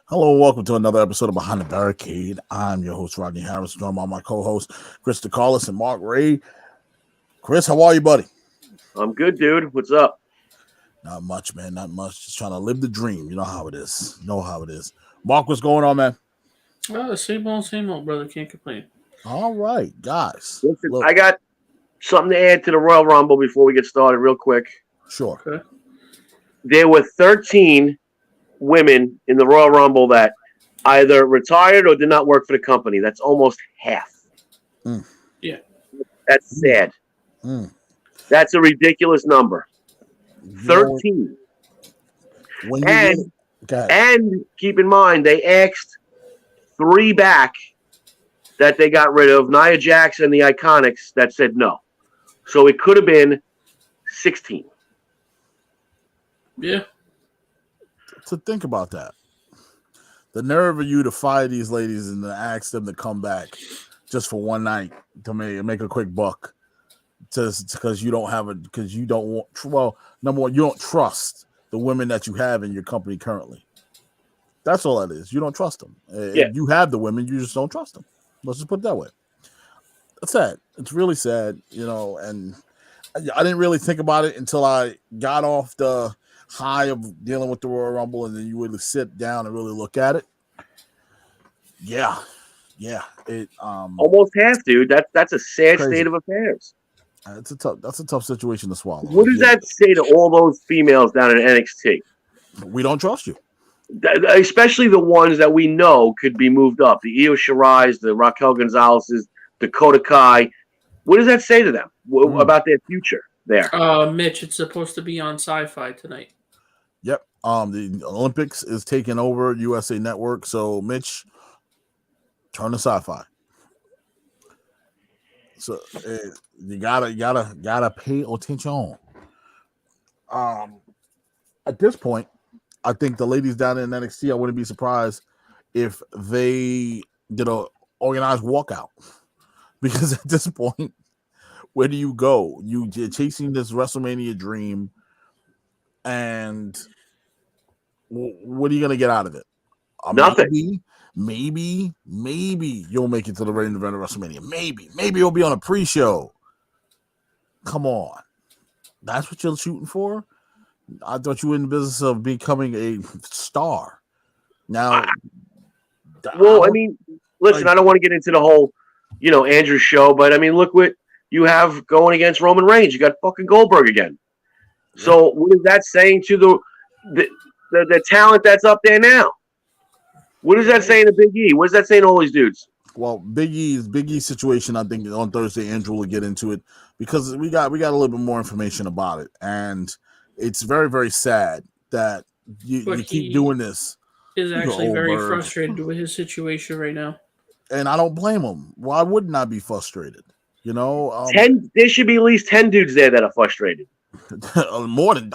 Hello and welcome to another episode of Behind the Barricade. I'm your host, Rodney Harris, joined by my co-host, Chris DeCarlos and Mark Ray. Chris, how are you, buddy? I'm good, dude. What's up? Not much, man. Not much. Just trying to live the dream. You know how it is. Mark, what's going on, man? Same old, brother. Can't complain. All right, guys. Listen, I got something to add to the Royal Rumble before we get started real quick. Sure. Okay. There were 13 women in the Royal Rumble that either retired or did not work for the company. That's almost half. Yeah. That's sad. That's a ridiculous number. 13. And keep in mind, they asked 3 back that they got rid of, Nia Jax and the Iconics, that said no. So it could have been 16. Yeah. To think about that. The nerve of you to fire these ladies and to ask them to come back just for one night to make a quick buck. Just because you don't want, well, number one, you don't trust the women that you have in your company currently. That's all that is. You don't trust them. Yeah. You have the women, you just don't trust them. Let's just put it that way. That's sad. It's really sad, and I didn't really think about it until I got off the high of dealing with the Royal Rumble, and then you really sit down and really look at it. Yeah. It almost half, dude. That's a sad state of affairs. That's a tough situation to swallow. What does that say to all those females down in NXT? We don't trust you. Especially the ones that we know could be moved up. The Io Shirai's, the Raquel Gonzalez's, Dakota Kai. What does that say to them about their future there? Mitch, it's supposed to be on Sci-Fi tonight. Yep. The Olympics is taking over USA Network. So, Mitch, turn to Sci-Fi. So you gotta pay attention. At this point, I think the ladies down in NXT, I wouldn't be surprised if they did a organized walkout. Because at this point, where do you go? You're chasing this WrestleMania dream, and what are you gonna get out of it? Nothing. Maybe you'll make it to the main event of WrestleMania. Maybe you'll be on a pre-show. Come on, that's what you're shooting for. I thought you were in the business of becoming a star. Now, I mean, listen, I don't want to get into the whole, Andrew show, but I mean, look what you have going against Roman Reigns. You got fucking Goldberg again. Yeah. So what is that saying to the talent that's up there now? What is that saying to Big E? What is that saying to all these dudes? Well, Big E's situation, I think on Thursday, Andrew will get into it because we got a little bit more information about it, and it's very, very sad that you keep doing this. Is actually very frustrated with his situation right now, and I don't blame him. Why wouldn't I be frustrated? 10. There should be at least 10 dudes there that are frustrated. more than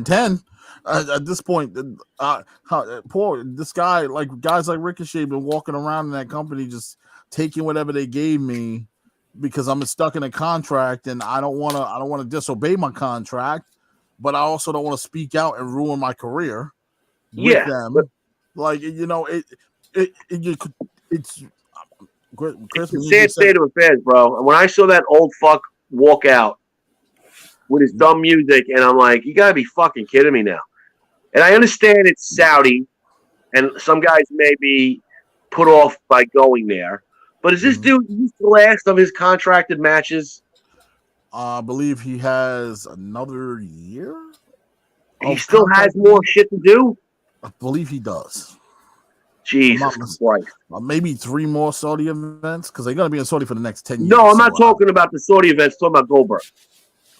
10. At this point, this guy, like guys like Ricochet, been walking around in that company just taking whatever they gave me because I'm stuck in a contract and I don't want to disobey my contract, but I also don't want to speak out and ruin my career with them. But, it's a sad state of affairs, bro. And when I saw that old fuck walk out with his dumb music, and I'm like, you gotta be fucking kidding me now. And I understand it's Saudi, and some guys may be put off by going there. But is this dude the last of his contracted matches? I believe he has another year. He still has more shit to do? I believe he does. Jesus Christ. Maybe 3 more Saudi events, because they're going to be in Saudi for the next 10 years. No, I'm not talking about the Saudi events. I'm talking about Goldberg.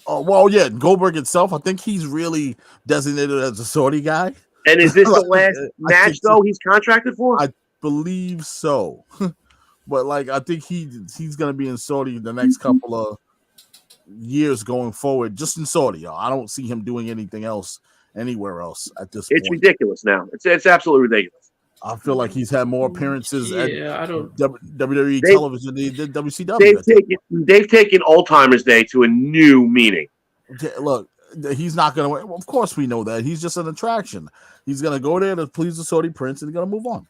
Oh, well, yeah, Goldberg itself, I think he's really designated as a Saudi guy. And is this the last match, though, he's contracted for? I believe so. But, I think he's going to be in Saudi the next couple of years going forward, just in Saudi. I don't see him doing anything else anywhere else at this point. It's ridiculous now. It's absolutely ridiculous. I feel like he's had more appearances at WWE television than he did WCW. They've taken Old Timers Day to a new meaning. Okay, look, he's not going to win. Well, of course, we know that. He's just an attraction. He's going to go there to please the Saudi prince and he's going to move on.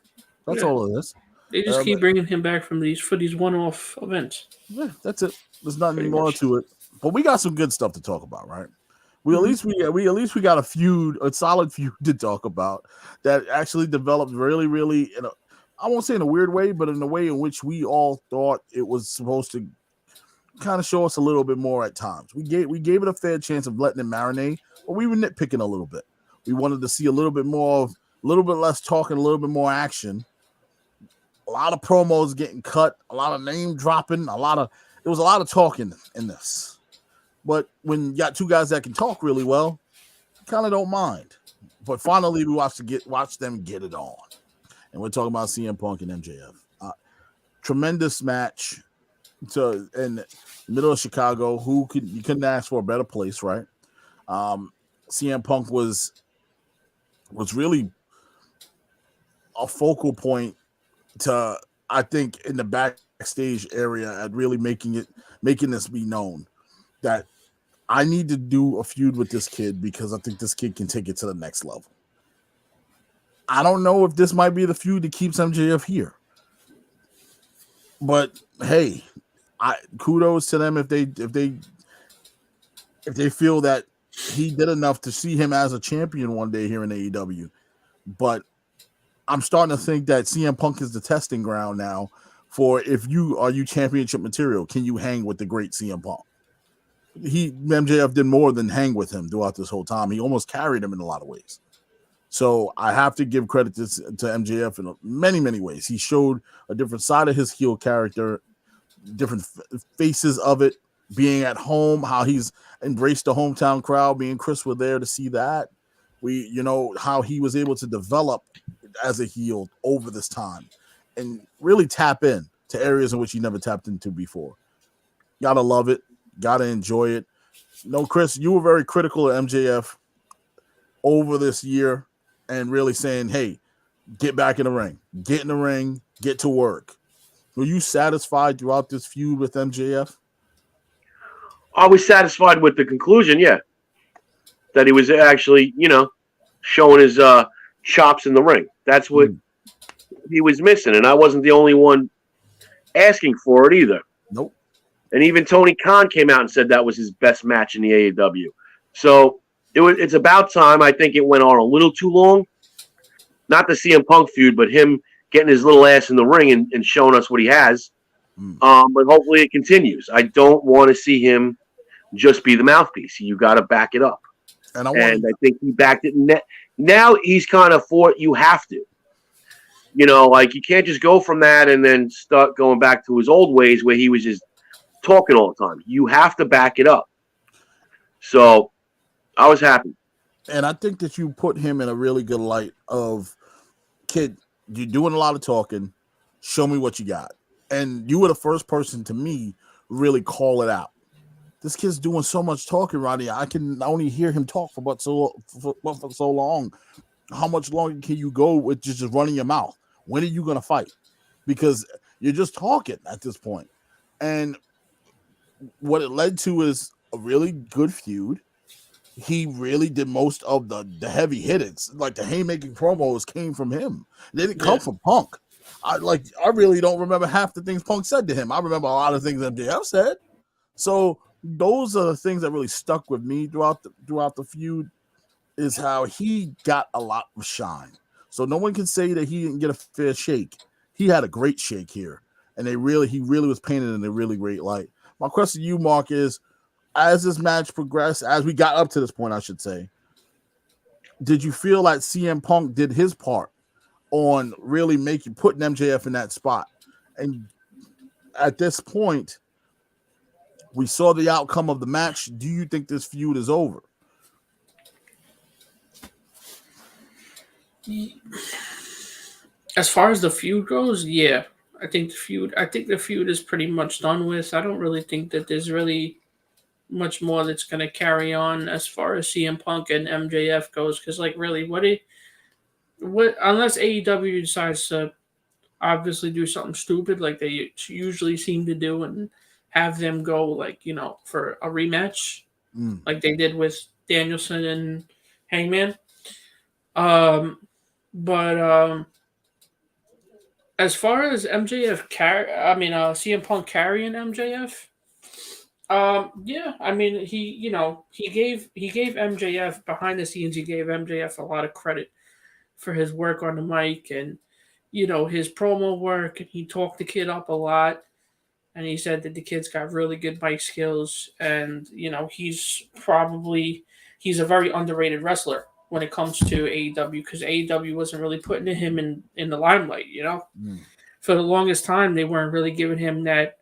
That's all it is. They just keep bringing him back for these one-off events. Yeah, that's it. There's nothing more to it. But we got some good stuff to talk about, right? At least we got a solid feud to talk about that actually developed really, really I won't say in a weird way, but in a way in which we all thought it was supposed to kind of show us a little bit more at times. We gave it a fair chance of letting it marinate, but we were nitpicking a little bit. We wanted to see a little bit more of, a little bit less talking, a little bit more action. A lot of promos getting cut, a lot of name dropping, there was a lot of talking in this. But when you got two guys that can talk really well, you kind of don't mind. But finally, we watch them get it on. And we're talking about CM Punk and MJF. Tremendous match in the middle of Chicago. You couldn't ask for a better place, right? CM Punk was really a focal point to, I think, in the backstage area at really making this be known that I need to do a feud with this kid because I think this kid can take it to the next level. I don't know if this might be the feud that keeps MJF here, but hey, kudos to them if they feel that he did enough to see him as a champion one day here in AEW. But I'm starting to think that CM Punk is the testing ground now for if you championship material. Can you hang with the great CM Punk? MJF did more than hang with him throughout this whole time. He almost carried him in a lot of ways. So I have to give credit to MJF in many, many ways. He showed a different side of his heel character, different faces of it, being at home, how he's embraced the hometown crowd. Me and Chris were there to see that. How he was able to develop as a heel over this time and really tap in to areas in which he never tapped into before. Gotta love it. Gotta enjoy it. Chris, you were very critical of MJF over this year and really saying, hey, get back in the ring. Get in the ring. Get to work. Were you satisfied throughout this feud with MJF? I was satisfied with the conclusion, yeah. That he was actually, showing his chops in the ring. That's what he was missing. And I wasn't the only one asking for it either. Nope. And even Tony Khan came out and said that was his best match in the AEW. So it's about time. I think it went on a little too long. Not the CM Punk feud, but him getting his little ass in the ring and showing us what he has. But hopefully it continues. I don't want to see him just be the mouthpiece. You got to back it up. And I think he backed it. Now he's kind of you have to. You can't just go from that and then start going back to his old ways where he was just talking all the time. You have to back it up. So I was happy. And I think that you put him in a really good light of, kid, you're doing a lot of talking. Show me what you got. And you were the first person to me really call it out. This kid's doing so much talking, Roddy. I can only hear him talk for so long. How much longer can you go with just running your mouth? When are you going to fight? Because you're just talking at this point. And what it led to is a really good feud. He really did most of the heavy hittings. Like the haymaking promos came from him. They didn't come from Punk. I really don't remember half the things Punk said to him. I remember a lot of things MJF said. So those are the things that really stuck with me throughout the feud, is how he got a lot of shine. So no one can say that he didn't get a fair shake. He had a great shake here, and he really was painted in a really great light. My question to you, Mark, is as this match progressed, as we got up to this point, I should say, did you feel like CM Punk did his part on really putting MJF in that spot? And at this point, we saw the outcome of the match. Do you think this feud is over? As far as the feud goes, yeah. I think the feud is pretty much done with. I don't really think that there's really much more that's going to carry on as far as CM Punk and MJF goes, because really, what unless AEW decides to obviously do something stupid like they usually seem to do and have them go for a rematch like they did with Danielson and Hangman. But as far as CM Punk carrying MJF. Yeah, I mean he gave MJF behind the scenes. He gave MJF a lot of credit for his work on the mic and his promo work, and he talked the kid up a lot. And he said that the kid's got really good mic skills, and he's a very underrated wrestler when it comes to AEW, because AEW wasn't really putting him in the limelight. For the longest time they weren't really giving him that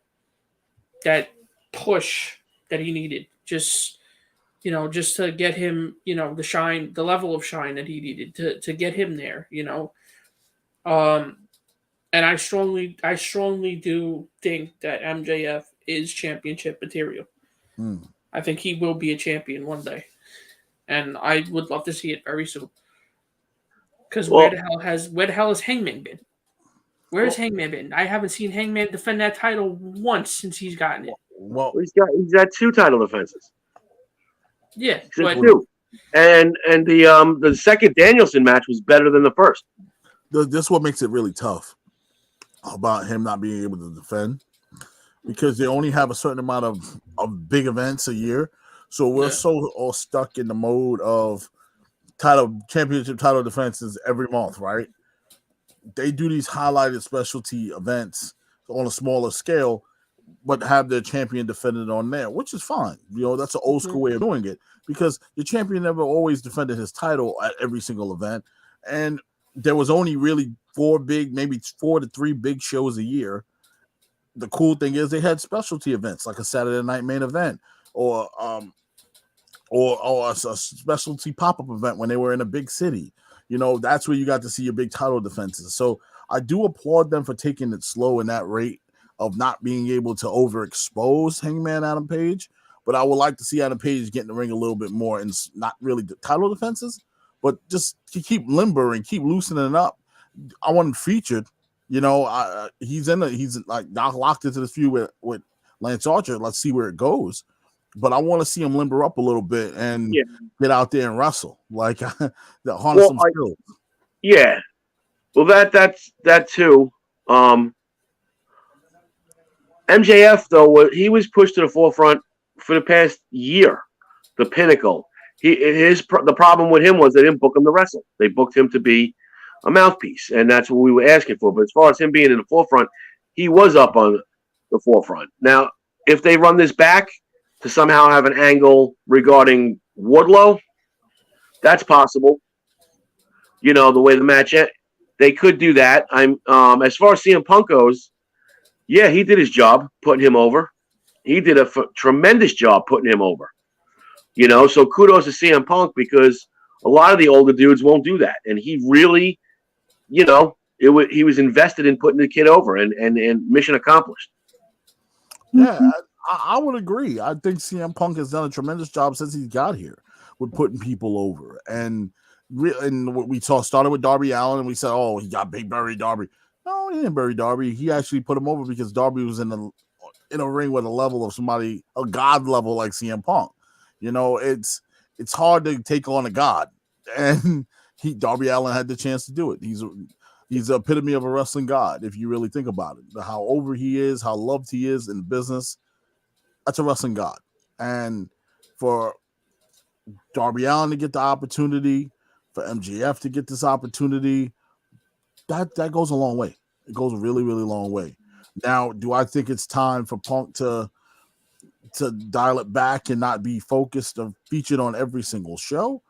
push that he needed, just to get him the level of shine that he needed to get him there. And I strongly do think that MJF is championship material. I think he will be a champion one day, and I would love to see it very soon. Because where the hell has Hangman been? Where's Hangman been? I haven't seen Hangman defend that title once since he's gotten it. Well, he's got 2 title defenses. Yeah, but 2. And the second Danielson match was better than the first. This is what makes it really tough about him not being able to defend, because they only have a certain amount of big events a year. So we're so all stuck in the mode of championship title defenses every month, right? They do these highlighted specialty events on a smaller scale, but have their champion defended on there, which is fine. That's an old school way of doing it, because the champion never always defended his title at every single event. And there was only really 4 to 3 big shows a year. The cool thing is they had specialty events like a Saturday night main event or a specialty pop-up event when they were in a big city. That's where you got to see your big title defenses. So I do applaud them for taking it slow in that rate of not being able to overexpose Hangman Adam Page. But I would like to see Adam Page get in the ring a little bit more, and not really the title defenses, but just to keep limber and keep loosening up. I want him featured. He's like locked into this feud with Lance Archer. Let's see where it goes. But I want to see him limber up a little bit and get out there and wrestle, like harness some skills. Yeah. Well, that's that too. MJF though, he was pushed to the forefront for the past year, the pinnacle. The problem with him was they didn't book him to wrestle. They booked him to be a mouthpiece, and that's what we were asking for. But as far as him being in the forefront, he was up on the forefront. Now, if they run this back to somehow have an angle regarding Wardlow, that's possible. The way the match they could do that. As far as CM Punk goes, yeah, he did his job putting him over. He did a tremendous job putting him over. So kudos to CM Punk, because a lot of the older dudes won't do that, and he really, he was invested in putting the kid over, and mission accomplished. Yeah, I would agree. I think CM Punk has done a tremendous job since he got here with putting people over, and what we saw started with Darby Allin, and we said, "Oh, he got big bury Darby." No, he didn't bury Darby. He actually put him over because Darby was in a ring with a level of somebody, a god level like CM Punk. It's hard to take on a god, and Darby Allin had the chance to do it. He's the epitome of a wrestling god, if you really think about it. How over he is, how loved he is in business. That's a wrestling god. And for Darby Allin to get the opportunity, for MJF to get this opportunity, that goes a long way. It goes a really, really long way. Now, do I think it's time for Punk to dial it back and not be focused or featured on every single show?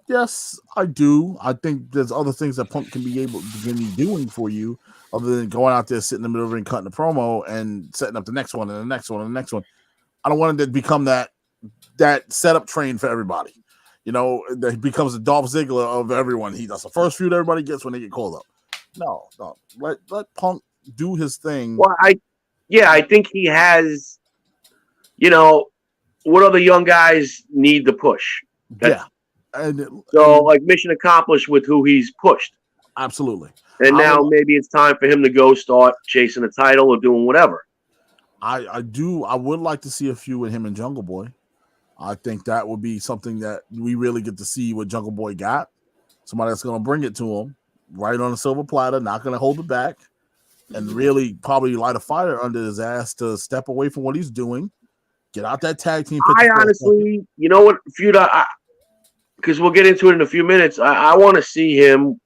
Yes, I do. I think there's other things that Punk can be doing for you, other than going out there, sitting in the middle of the ring, cutting the promo, and setting up the next one and the next one and the next one. I don't want it to become that setup train for everybody. That he becomes the Dolph Ziggler of everyone. He does the first feud everybody gets when they get called up. No. Let Punk do his thing. Well, I think he has. What other young guys need the push? Like mission accomplished with who he's pushed. Absolutely. And now maybe it's time for him to go start chasing a title or doing whatever. I would like to see a feud with him and Jungle Boy. I think that would be something that we really get to see what Jungle Boy got. Somebody that's going to bring it to him right on a silver platter, not going to hold it back, and really probably light a fire under his ass to step away from what he's doing, get out that tag team. I honestly, you know what, feud, because we'll get into it in a few minutes. I want to see him,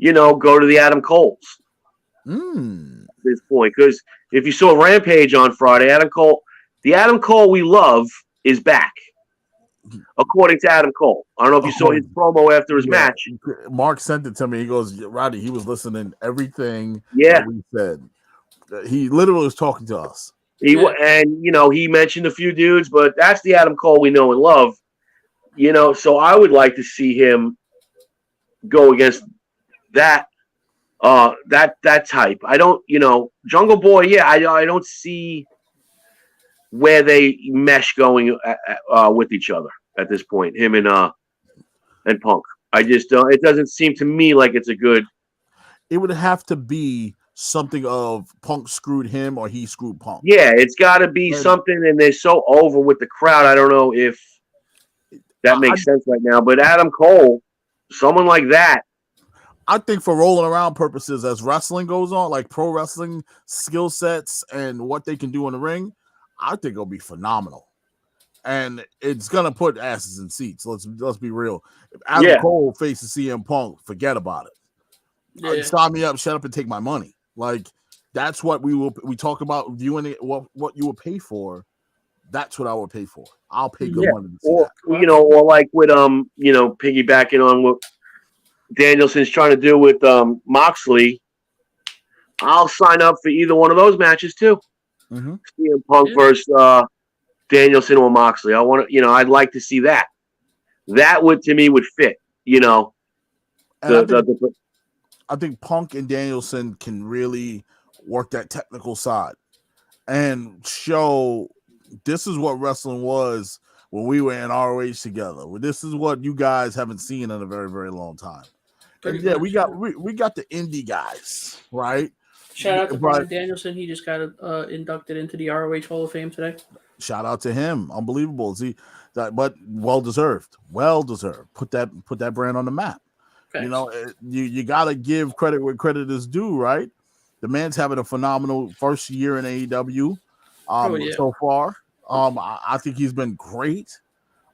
go to the Adam Coles at this point. Because if you saw Rampage on Friday, the Adam Cole we love is back, according to Adam Cole. I don't know if you saw his promo after his match. Mark sent it to me. He goes, Roddy, he was listening everything that we said. He literally was talking to us. He mentioned a few dudes, but that's the Adam Cole we know and love. So I would like to see him go against that type. I don't, Jungle Boy. I don't see where they mesh going with each other at this point. Him and Punk. I just it doesn't seem to me like it's a good. It would have to be something of Punk screwed him or he screwed Punk. Yeah, it's got to be something, and they're so over with the crowd. I don't know if that makes sense right now. But Adam Cole, someone like that. I think for rolling around purposes, as wrestling goes on, like pro wrestling skill sets and what they can do in the ring, I think it'll be phenomenal. And it's gonna put asses in seats. Let's be real. If Adam Cole faces CM Punk, forget about it. Sign me up, shut up, and take my money. Like that's what we talk about viewing it. What you will pay for. That's what I would pay for. I'll pay good money to see that. Or like with piggybacking on what Danielson's trying to do with Moxley, I'll sign up for either one of those matches too. CM Punk versus Danielson or Moxley. I want to, I'd like to see that. That would fit. I think Punk and Danielson can really work that technical side and show this is what wrestling was when we were in ROH together. This is what you guys haven't seen in a very, very long time. And we got the indie guys, right? Shout out to Brian Danielson. He just got inducted into the ROH Hall of Fame today. Shout out to him. Unbelievable. But well deserved. Well deserved. Put that brand on the map. Thanks. You got to give credit where credit is due, right? The man's having a phenomenal first year in AEW so far. I think he's been great.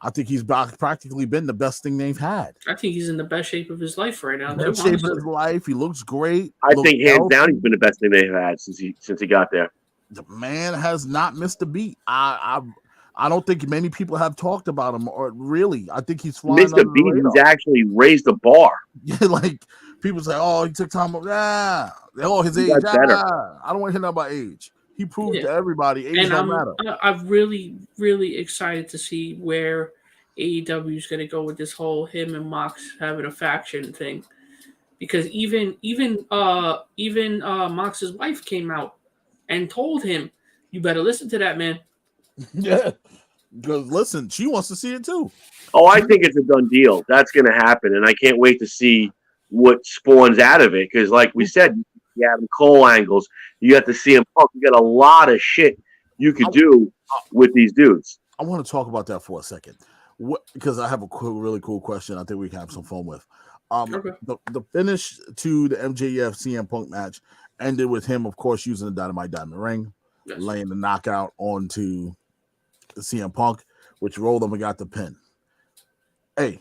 I think he's practically been the best thing they've had. I think he's in the best shape of his life right now. Best shape of his life. He looks great. I think hands down he's been the best thing they've had since he got there. The man has not missed a beat. I don't think many people have talked about him, or really. I think he's flying. Missed a beat. He's actually raised the bar. Yeah, like people say, "Oh, he took time." His age. I don't want to hear nothing about age. He proved to everybody age don't matter. I'm really, really excited to see where AEW is going to go with this whole him and Mox having a faction thing, because even Mox's wife came out and told him, "You better listen to that man." Yeah, because listen, she wants to see it too. Oh, I think it's a done deal. That's going to happen, and I can't wait to see what spawns out of it. Because, like we said, you have Cole angles, you got to see him Punk. You got a lot of shit you could do with these dudes. I want to talk about that for a second, because I have a really cool question. I think we can have some fun with. The finish to the MJF CM Punk match ended with him, of course, using the Dynamite Diamond Ring, laying the knockout onto the CM Punk, which rolled him and got the pin. Hey,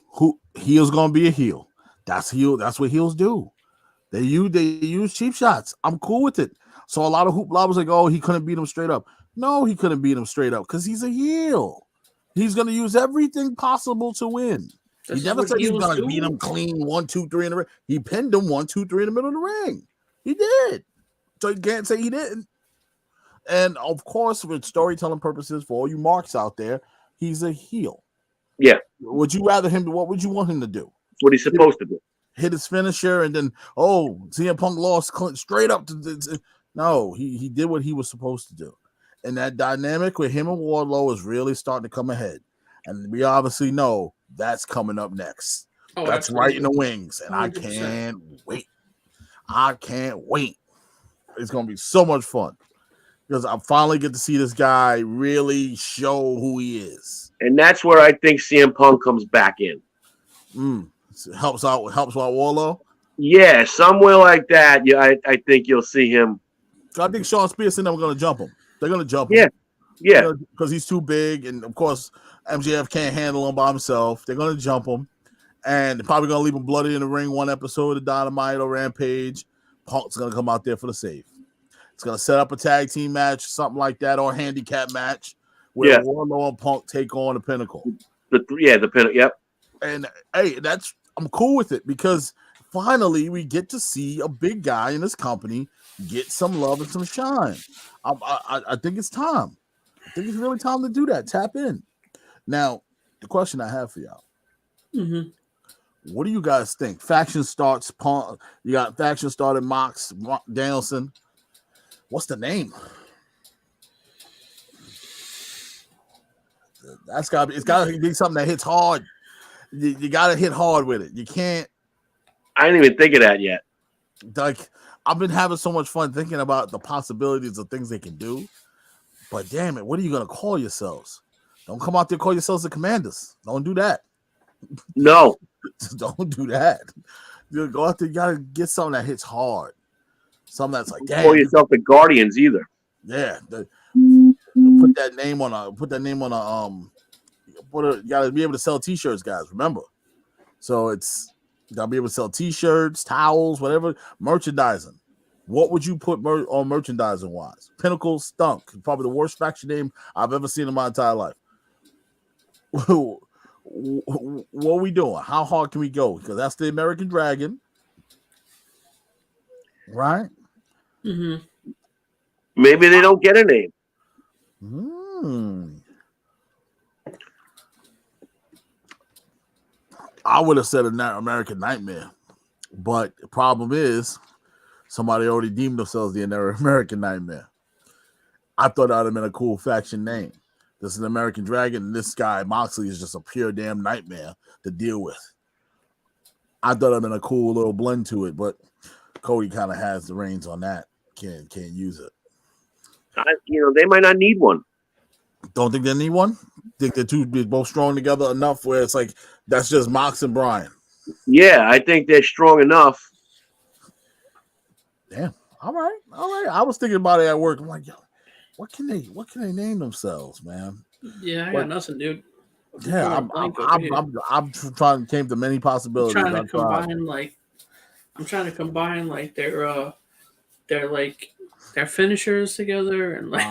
heel's gonna be a heel. That's what heels do. They use cheap shots. I'm cool with it. So a lot of hoopla was like, "Oh, he couldn't beat him straight up." No, he couldn't beat him straight up because he's a heel. He's gonna use everything possible to win. He never said he's gonna beat him clean 1, 2, 3 in the ring. He pinned him 1, 2, 3 in the middle of the ring. He did. So you can't say he didn't. And of course, for storytelling purposes, for all you marks out there, he's a heel. Yeah. Would you rather him? What would you want him to do? That's what he's supposed to do. Hit his finisher and then CM Punk lost straight up to no, he did what he was supposed to do. And that dynamic with him and Wardlow is really starting to come ahead. And we obviously know that's coming up next. That's right in the wings. And 100%. I can't wait. It's gonna be so much fun. because I finally get to see this guy really show who he is. And that's where I think CM Punk comes back in. Helps out Warlow. Yeah, somewhere like that. Yeah, I think you'll see him. So I think Sean Spears and them are going to jump him. They're going to jump him. Yeah. Because he's too big, and of course MJF can't handle him by himself. They're going to jump him, and they're probably going to leave him bloody in the ring one episode of Dynamite or Rampage. Punk's going to come out there for the save. It's going to set up a tag team match, something like that, or a handicap match where Warlow and Punk take on the Pinnacle. The Pinnacle. Yep. And hey, I'm cool with it because finally we get to see a big guy in this company get some love and some shine. I think it's time. I think it's really time to do that. Tap in. Now, the question I have for y'all. What do you guys think? Faction starts. Punk. You got faction started. Mox Danielson. What's the name? It's got to be something that hits hard. You got to hit hard with it. You can't. I didn't even think of that yet. Like, I've been having so much fun thinking about the possibilities of things they can do. But damn it, what are you going to call yourselves? Don't come out there and call yourselves the Commanders. Don't do that. No. Don't do that. You go out there, you got to get something that hits hard. Something that's like, damn. Call yourself the Guardians either. Yeah. Put that name on a you got to be able to sell t-shirts, guys. Remember. So it's you got to be able to sell t-shirts, towels, whatever, merchandising. What would you put on merchandising wise? Pinnacle stunk. Probably the worst faction name I've ever seen in my entire life. What are we doing? How hard can we go? Because that's the American Dragon. Right? Mm-hmm. Maybe they don't get a name. I would have said American Nightmare. But the problem is, somebody already deemed themselves the American Nightmare. I thought that would have been a cool faction name. This is an American Dragon, and this guy, Moxley, is just a pure damn nightmare to deal with. I thought it would have been a cool little blend to it, but Cody kind of has the reins on that. Can't use it. They might not need one. Don't think they need one? Think they're both strong together enough where it's like, that's just Mox and Brian. Yeah, I think they're strong enough. Damn. All right. I was thinking about it at work. I'm like, yo, what can they name themselves, man? Yeah, I got nothing, dude. Yeah, I'm trying to came to many possibilities. I'm trying to combine like their finishers together and like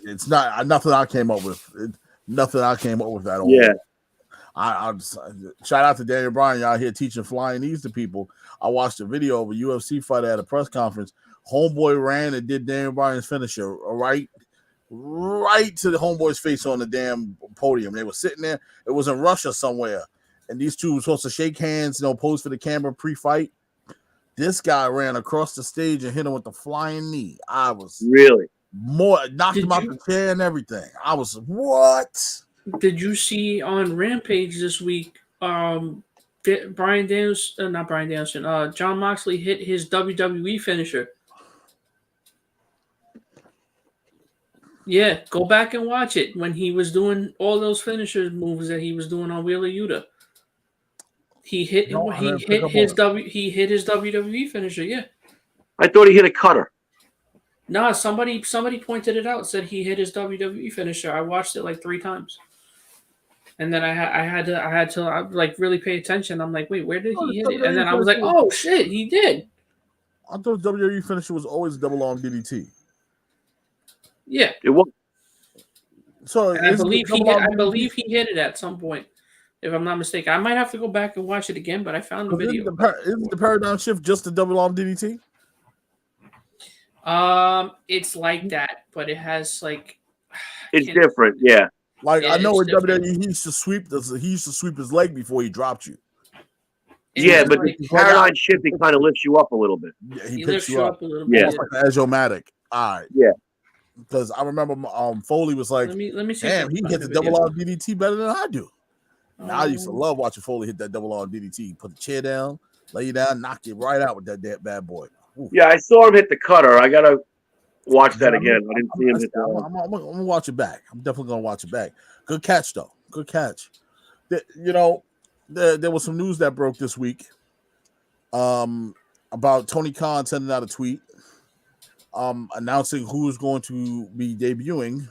it's not nothing I came up with. Nothing I came up with at all. Yeah. I shout out to Daniel Bryan, y'all here teaching flying knees to people. I watched a video of a UFC fighter at a press conference. Homeboy ran and did Daniel Bryan's finisher right to the homeboy's face on the damn podium. They were sitting there. It was in Russia somewhere, and these two were supposed to shake hands, pose for the camera pre-fight. This guy ran across the stage and hit him with the flying knee. I was really knocked him out the chair and everything. I was what? Did you see on Rampage this week? John Moxley hit his WWE finisher. Yeah, go back and watch it when he was doing all those finisher moves that he was doing on Wheeler Yuta. He hit his WWE finisher. Yeah, I thought he hit a cutter. No, somebody pointed it out. Said he hit his WWE finisher. I watched it like 3 times, and then I had to like really pay attention. I'm like, wait, where did he hit it? And then I was like, oh shit, he did. I thought WWE finisher was always double arm DDT. Yeah, it was. So I believe he hit it at some point. If I'm not mistaken, I might have to go back and watch it again. But I found the video. Isn't the paradigm shift just the double arm DDT? It's like that, but it has like it's different. Yeah, like I know in WWE he used to sweep his leg before he dropped you. Yeah, but the paradigm shifting kind of lifts you up a little bit. Yeah, he picks you up a little bit. Yeah, like an Edge-O-Matic. All right. Yeah. Because I remember Foley was like, let me see. Damn, he hits the double arm DDT better than I do. Now, I used to love watching Foley hit that double arm DDT. Put the chair down, lay you down, knock you right out with that bad boy. Ooh. Yeah, I saw him hit the cutter. I gotta watch that again. I didn't see him hit that. I'm gonna watch it back. I'm definitely gonna watch it back. Good catch, though. Good catch. There was some news that broke this week. About Tony Khan sending out a tweet, announcing who's going to be debuting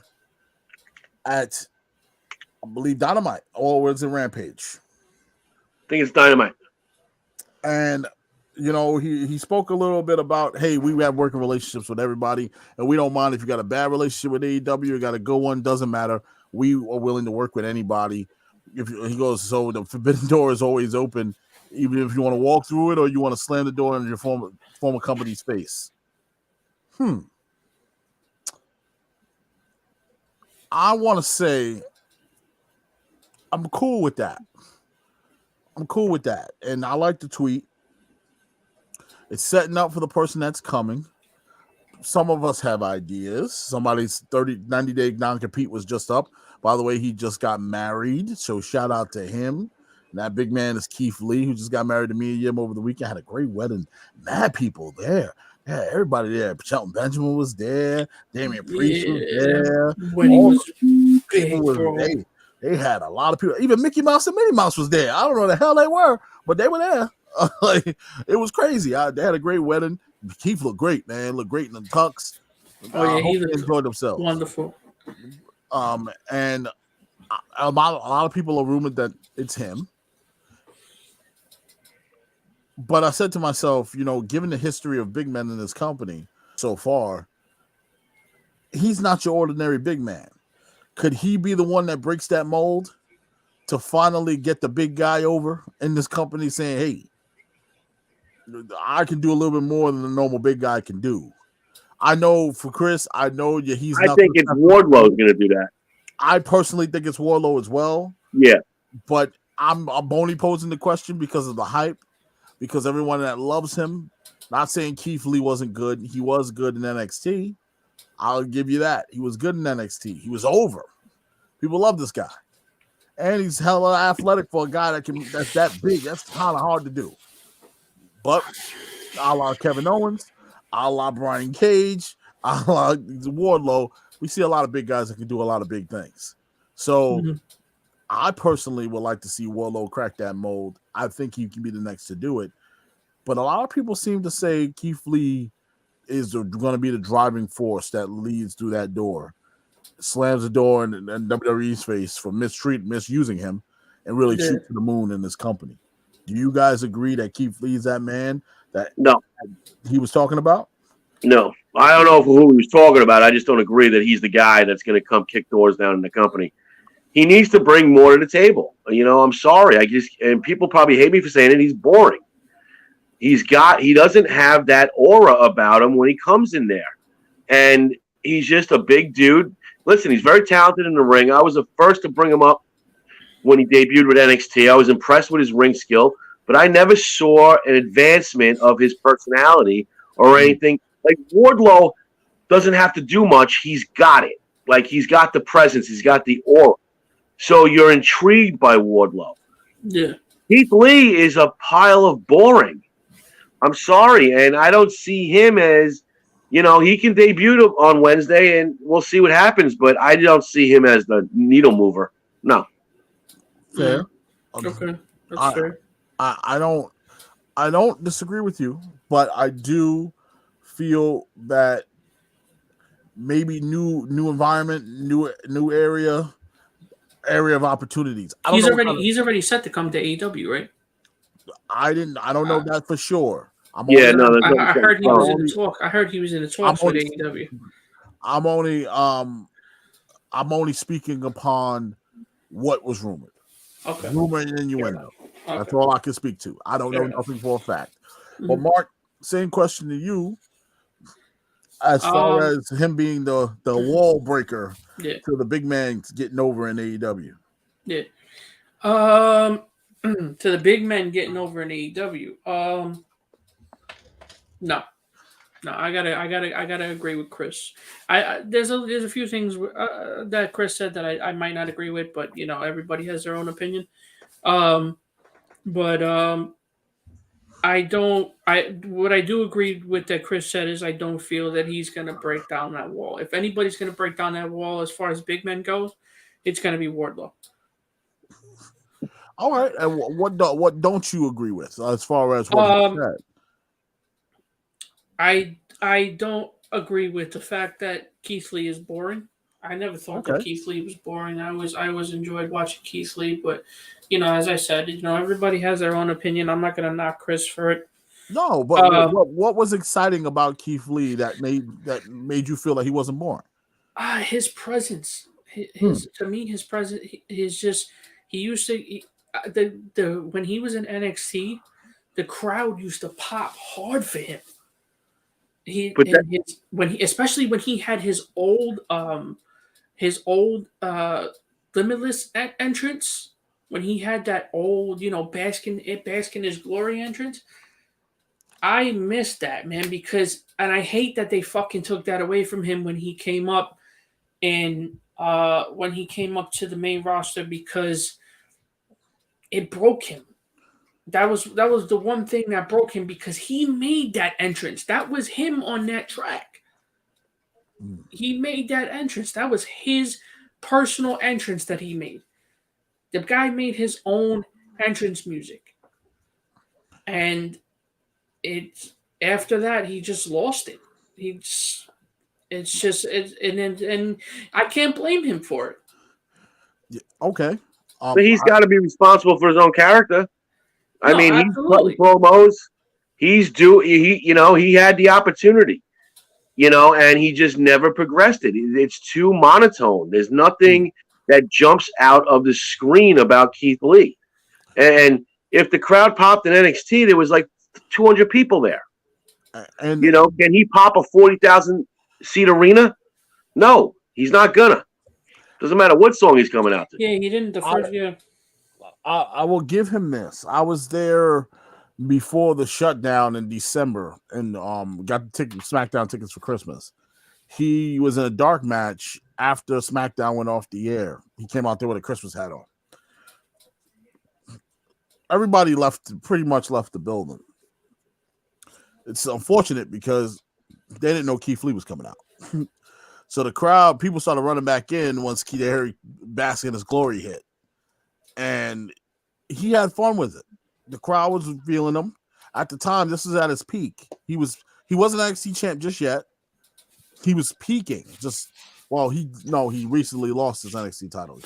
at, I believe, Dynamite, or was it Rampage? I think it's Dynamite. And he spoke a little bit about, hey, we have working relationships with everybody, and we don't mind if you got a bad relationship with AEW, you got a good one, doesn't matter. We are willing to work with anybody. He goes, so the forbidden door is always open, even if you want to walk through it or you want to slam the door in your former company's face. I want to say I'm cool with that. And I like the tweet. It's setting up for the person that's coming. Some of us have ideas. Somebody's 90-day non-compete was just up. By the way, he just got married, so shout out to him. And that big man is Keith Lee, who just got married to Mia Yim over the weekend. Had a great wedding. Mad people there. Yeah, everybody there. Shelton Benjamin was there. Damian Priest was there. Wedding was big, bro. They had a lot of people. Even Mickey Mouse and Minnie Mouse was there. I don't know what the hell they were, but they were there. It was crazy. They had a great wedding. Keith looked great, man. Looked great in the tux. He enjoyed themselves. Wonderful. And a lot of people are rumored that it's him. But I said to myself, given the history of big men in this company so far, he's not your ordinary big man. Could he be the one that breaks that mold to finally get the big guy over in this company saying, hey, I can do a little bit more than the normal big guy can do? I know for Chris, I think it's Wardlow's going to do that. I personally think it's Wardlow as well. Yeah. But I'm only posing the question because of the hype, because everyone that loves him, not saying Keith Lee wasn't good. He was good in NXT. I'll give you that. He was good in NXT. He was over. People love this guy. And he's hella athletic for a guy that's that big. That's kind of hard to do. But a la Kevin Owens, a la Brian Cage, a la Wardlow, we see a lot of big guys that can do a lot of big things. So I personally would like to see Wardlow crack that mold. I think he can be the next to do it. But a lot of people seem to say Keith Lee is going to be the driving force that leads through that door, slams the door in WWE's face for misusing him, and really shoot to the moon in this company. Do you guys agree that Keith Lee is that man that he was talking about? No. I don't know who he was talking about. I just don't agree that he's the guy that's going to come kick doors down in the company. He needs to bring more to the table. I'm sorry. And people probably hate me for saying it. He's boring. He doesn't have that aura about him when he comes in there. And he's just a big dude. Listen, he's very talented in the ring. I was the first to bring him up when he debuted with NXT. I was impressed with his ring skill, but I never saw an advancement of his personality or anything. Like Wardlow doesn't have to do much. He's got it. Like he's got the presence. He's got the aura. So you're intrigued by Wardlow. Yeah. Keith Lee is a pile of boring. I'm sorry. And I don't see him as, he can debut on Wednesday and we'll see what happens. But I don't see him as the needle mover. No. Fair. Okay. That's fair. I don't disagree with you, but I do feel that maybe new environment, new area of opportunities. He's already set to come to AEW, right? I don't know that for sure. I heard he was in the talk. I heard he was in the talks with AEW. I'm only speaking upon what was rumored. Okay. Rumor and innuendo. Okay. That's all I can speak to. I don't know nothing for a fact. Mm-hmm. But Mark, same question to you. As far as him being the wall breaker to the big man getting over in AEW. Yeah. To the big man getting over in AEW. No, I gotta agree with Chris. There's a few things that Chris said that I might not agree with, but everybody has their own opinion. But I What I do agree with that Chris said is I don't feel that he's going to break down that wall. If anybody's going to break down that wall as far as big men goes, it's going to be Wardlow. All right, and what don't you agree with as far as what he said? I don't agree with the fact that Keith Lee is boring. I never thought that Keith Lee was boring. I always enjoyed watching Keith Lee, but as I said, everybody has their own opinion. I'm not going to knock Chris for it. No, but what was exciting about Keith Lee that made you feel like he wasn't boring? His presence. To me, his presence is just. He used to when he was in NXT, the crowd used to pop hard for him. Especially when he had his old Limitless entrance, when he had that old bask in his glory entrance. I missed that, man, and I hate that they fucking took that away from him when he came up to the main roster, because it broke him. That was the one thing that broke him, because he made that entrance. That was him on that track. He made that entrance. That was his personal entrance that he made. The guy made his own entrance music. And after that, he just lost it. And I can't blame him for it. Yeah, okay. But he's got to be responsible for his own character. I mean, absolutely. he's cutting promos. He had the opportunity, and he just never progressed it. It's too monotone. There's nothing that jumps out of the screen about Keith Lee. And if the crowd popped in NXT, there was like 200 people there. And can he pop a 40,000 seat arena? No, he's not gonna. Doesn't matter what song he's coming out to. Yeah, he didn't the first year. I will give him this. I was there before the shutdown in December and got the SmackDown tickets for Christmas. He was in a dark match after SmackDown went off the air. He came out there with a Christmas hat on. Everybody pretty much left the building. It's unfortunate because they didn't know Keith Lee was coming out. So the crowd, people started running back in once Keith Bask in his glory hit. And he had fun with it. The crowd was feeling him. At the time, this was at his peak. He wasn't NXT champ just yet. He was peaking. He recently lost his NXT title.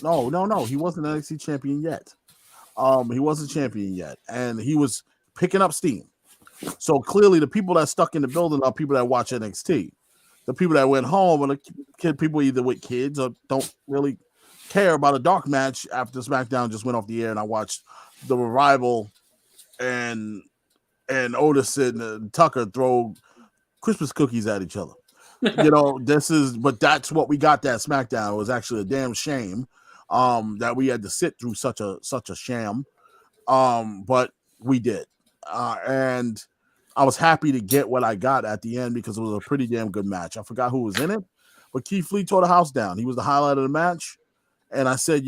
No, he wasn't NXT champion yet. He wasn't champion yet. And he was picking up steam. So clearly the people that stuck in the building are people that watch NXT. The people that went home are people either with kids or don't really care about a dark match after SmackDown just went off the air, and I watched the Revival and Otis and Tucker throw Christmas cookies at each other. But that's what we got that SmackDown. It was actually a damn shame that we had to sit through such a sham. But we did. And I was happy to get what I got at the end because it was a pretty damn good match. I forgot who was in it, but Keith Lee tore the house down. He was the highlight of the match. And I said,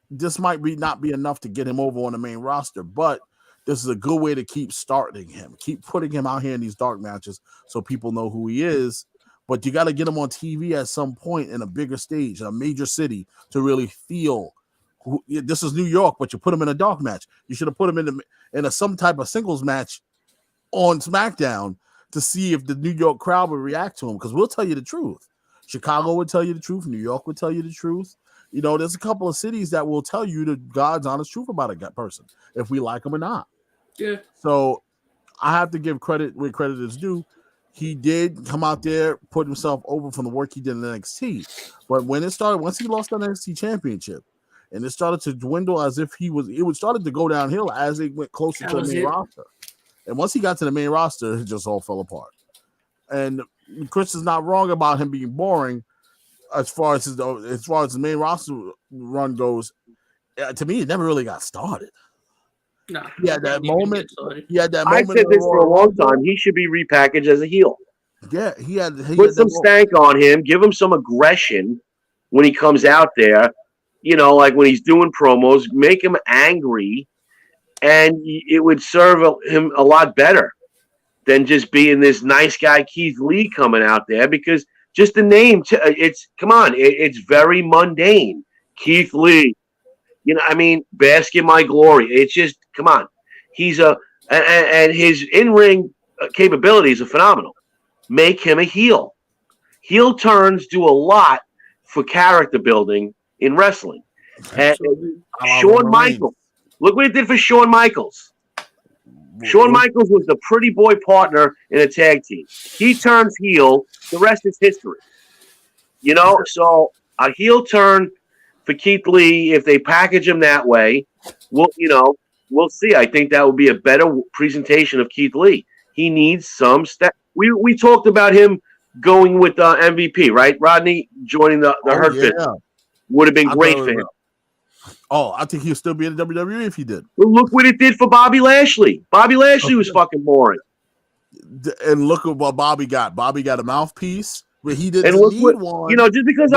this might not be enough to get him over on the main roster, but this is a good way to keep starting him, keep putting him out here in these dark matches so people know who he is. But you got to get him on TV at some point in a bigger stage, in a major city, to really feel this is New York, but you put him in a dark match. You should have put him in some type of singles match on SmackDown to see if the New York crowd would react to him, because we'll tell you the truth. Chicago would tell you the truth. New York would tell you the truth. There's a couple of cities that will tell you the God's honest truth about a person, if we like him or not. Yeah. So I have to give credit where credit is due. He did come out there, put himself over from the work he did in NXT. But when it started, once he lost the NXT championship, and it started to dwindle as if it started to go downhill as it went closer to the main roster. And once he got to the main roster, it just all fell apart. And Chris is not wrong about him being boring as far as the main roster run goes. To me, it never really got started. No. He had that moment. I said this for a long time. He should be repackaged as a heel. Yeah, he put some stank on him. Give him some aggression when he comes out there. Like when he's doing promos, make him angry. and it would serve him a lot better than just being this nice guy Keith Lee coming out there, because just the name, it's very mundane. Keith Lee, I mean, bask in my glory. It's just, come on. He's and his in-ring capabilities are phenomenal. Make him a heel. Heel turns do a lot for character building in wrestling. And Shawn Michaels, look what it did for Shawn Michaels. Shawn Michaels was the pretty boy partner in a tag team. He turns heel. The rest is history. So a heel turn for Keith Lee, if they package him that way, we'll see. I think that would be a better presentation of Keith Lee. He needs some step. We talked about him going with MVP, right? Rodney joining the Hurt Business would have been great for him. Oh, I think he'll still be in the WWE if he did. Well, look what it did for Bobby Lashley. Bobby Lashley was fucking boring. And look at what Bobby got. Bobby got a mouthpiece, but he didn't need one. Just because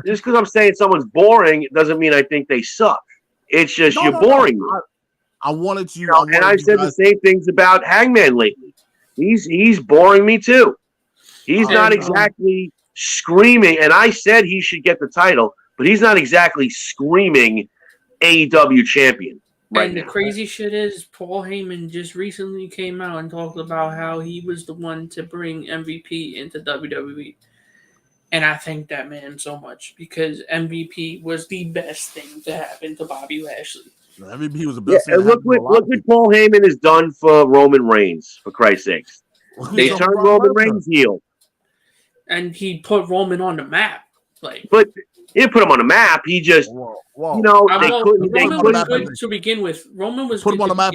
just because I'm saying someone's boring, it doesn't mean I think they suck. It's just you're boring. I wanted you. And I've said the same things about Hangman lately. He's boring me too. He's not exactly screaming, and I said he should get the title, but he's not exactly screaming AEW champion. And the crazy shit is, Paul Heyman just recently came out and talked about how he was the one to bring MVP into WWE. And I thank that man so much, because MVP was the best thing to happen to Bobby Lashley. MVP was the best thing. And look what Paul Heyman has done for Roman Reigns, for Christ's sakes. They turned Roman Reigns heel. And he put Roman on the map. But he didn't put him on the map. He just, Roman was good to begin with. Roman was put him on the map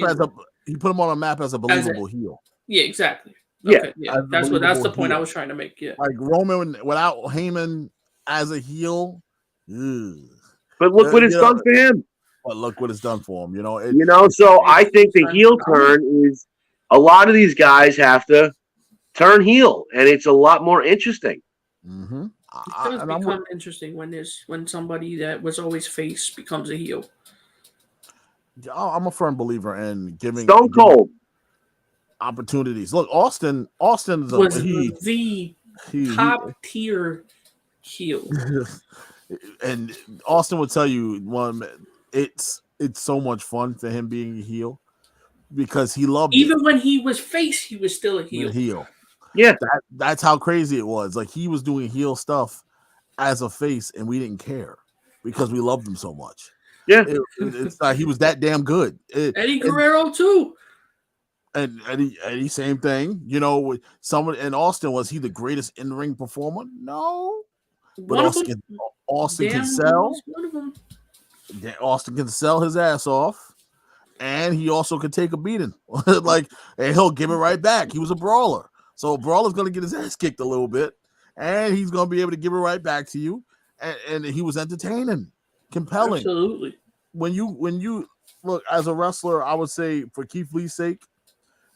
he put him on a map as a believable heel. Yeah, exactly. Okay, That's the point I was trying to make. Yeah, like Roman without Heyman as a heel. But look what it's done for him. But look what it's done for him. So I think the heel turn is, a lot of these guys have to turn heel, and it's a lot more interesting. Mm-hmm. It does become interesting when somebody that was always face becomes a heel. I'm a firm believer in giving Stone Cold opportunities. Look, Austin was the top tier heel, and Austin would tell you it's so much fun for him being a heel, because he loved even when he was face, he was still a heel. Yeah, that's how crazy it was. Like, he was doing heel stuff as a face, and we didn't care because we loved him so much. Yeah, it's like he was that damn good. Eddie Guerrero too, and Eddie, same thing. Someone in Austin, was he the greatest in-ring performer? No, but Austin can sell. Austin can sell his ass off, and he also can take a beating. And he'll give it right back. He was a brawler. So Brawler's going to get his ass kicked a little bit, and he's going to be able to give it right back to you. And he was entertaining, compelling. Absolutely. When you look, as a wrestler, I would say, for Keith Lee's sake,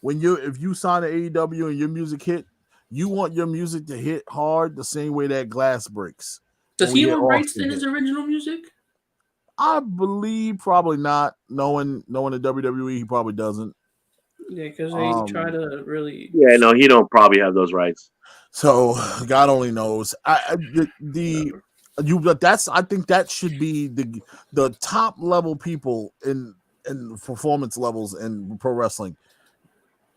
if you sign to AEW and your music hit, you want your music to hit hard the same way that glass breaks. Does he own rights to his original music? I believe probably not. Knowing the WWE, he probably doesn't. Yeah, because they try to really. Yeah, no, he don't probably have those rights. So God only knows. I think that should be the top level people in performance levels in pro wrestling.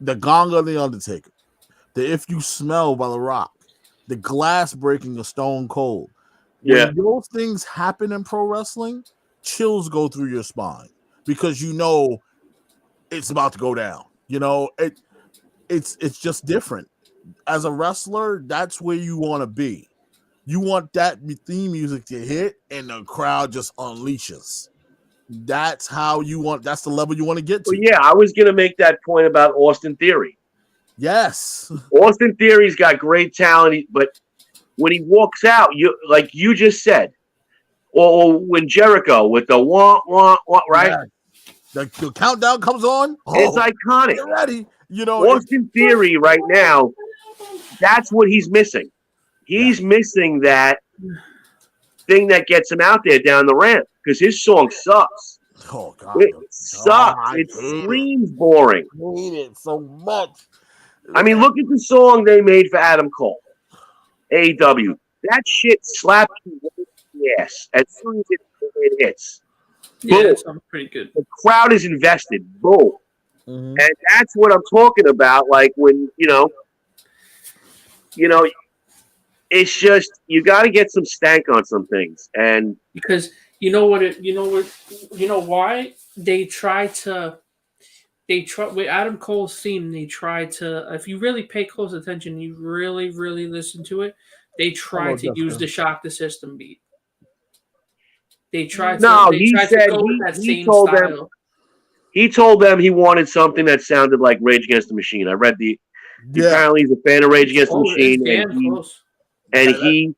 The Gong of the Undertaker, the If You Smell by The Rock, the glass breaking of Stone Cold. When those things happen in pro wrestling, chills go through your spine, because it's about to go down. It's just different. As a wrestler, that's where you want to be. You want that theme music to hit and the crowd just unleashes. That's the level you want to get to. Well, yeah, I was going to make that point about Austin Theory. Yes. Austin Theory's got great talent, but when he walks out, like you just said, or when Jericho with the wah, wah, wah, right? Yeah. The countdown comes on. It's iconic. Get ready. Austin Theory right now, that's what he's missing. He's missing that thing that gets him out there down the ramp, because his song sucks. Oh God, It sucks. It screams boring. I hate it so much. I mean, look at the song they made for Adam Cole, AEW. That shit slapped you right in the ass as soon as it hits. Yeah, Boom. that sounds pretty good. The crowd is invested. Boom. Mm-hmm. And that's what I'm talking about. Like when it's just you got to get some stank on some things, and Because why they try with Adam Cole's theme. They try to, if you really pay close attention, you really, really listen to it. They try to use the Shock the System beat. They try to. No, they he try said to go with that he same told style. them he told them he wanted something that sounded like Rage Against the Machine. I read apparently he's a fan of Rage Against the Machine, and he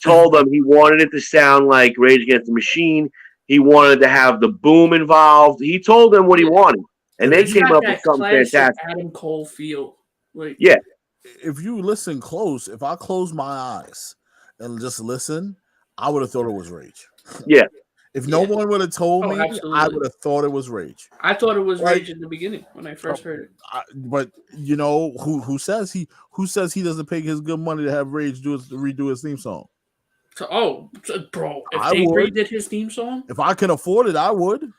told them he wanted it to sound like Rage Against the Machine. He wanted to have the boom involved. He told them what he wanted, and they came up with something fantastic. Adam Cole feel. Like, yeah. If you listen close, if I close my eyes and just listen, I would have thought it was Rage. Yeah. If no one would have told me, absolutely. I would have thought it was Rage. I thought it was Rage in the beginning when I first heard it. But you know who says he doesn't pay his good money to have Rage redo his theme song? So, bro, if I they would. redid his theme song, If I can afford it, I would.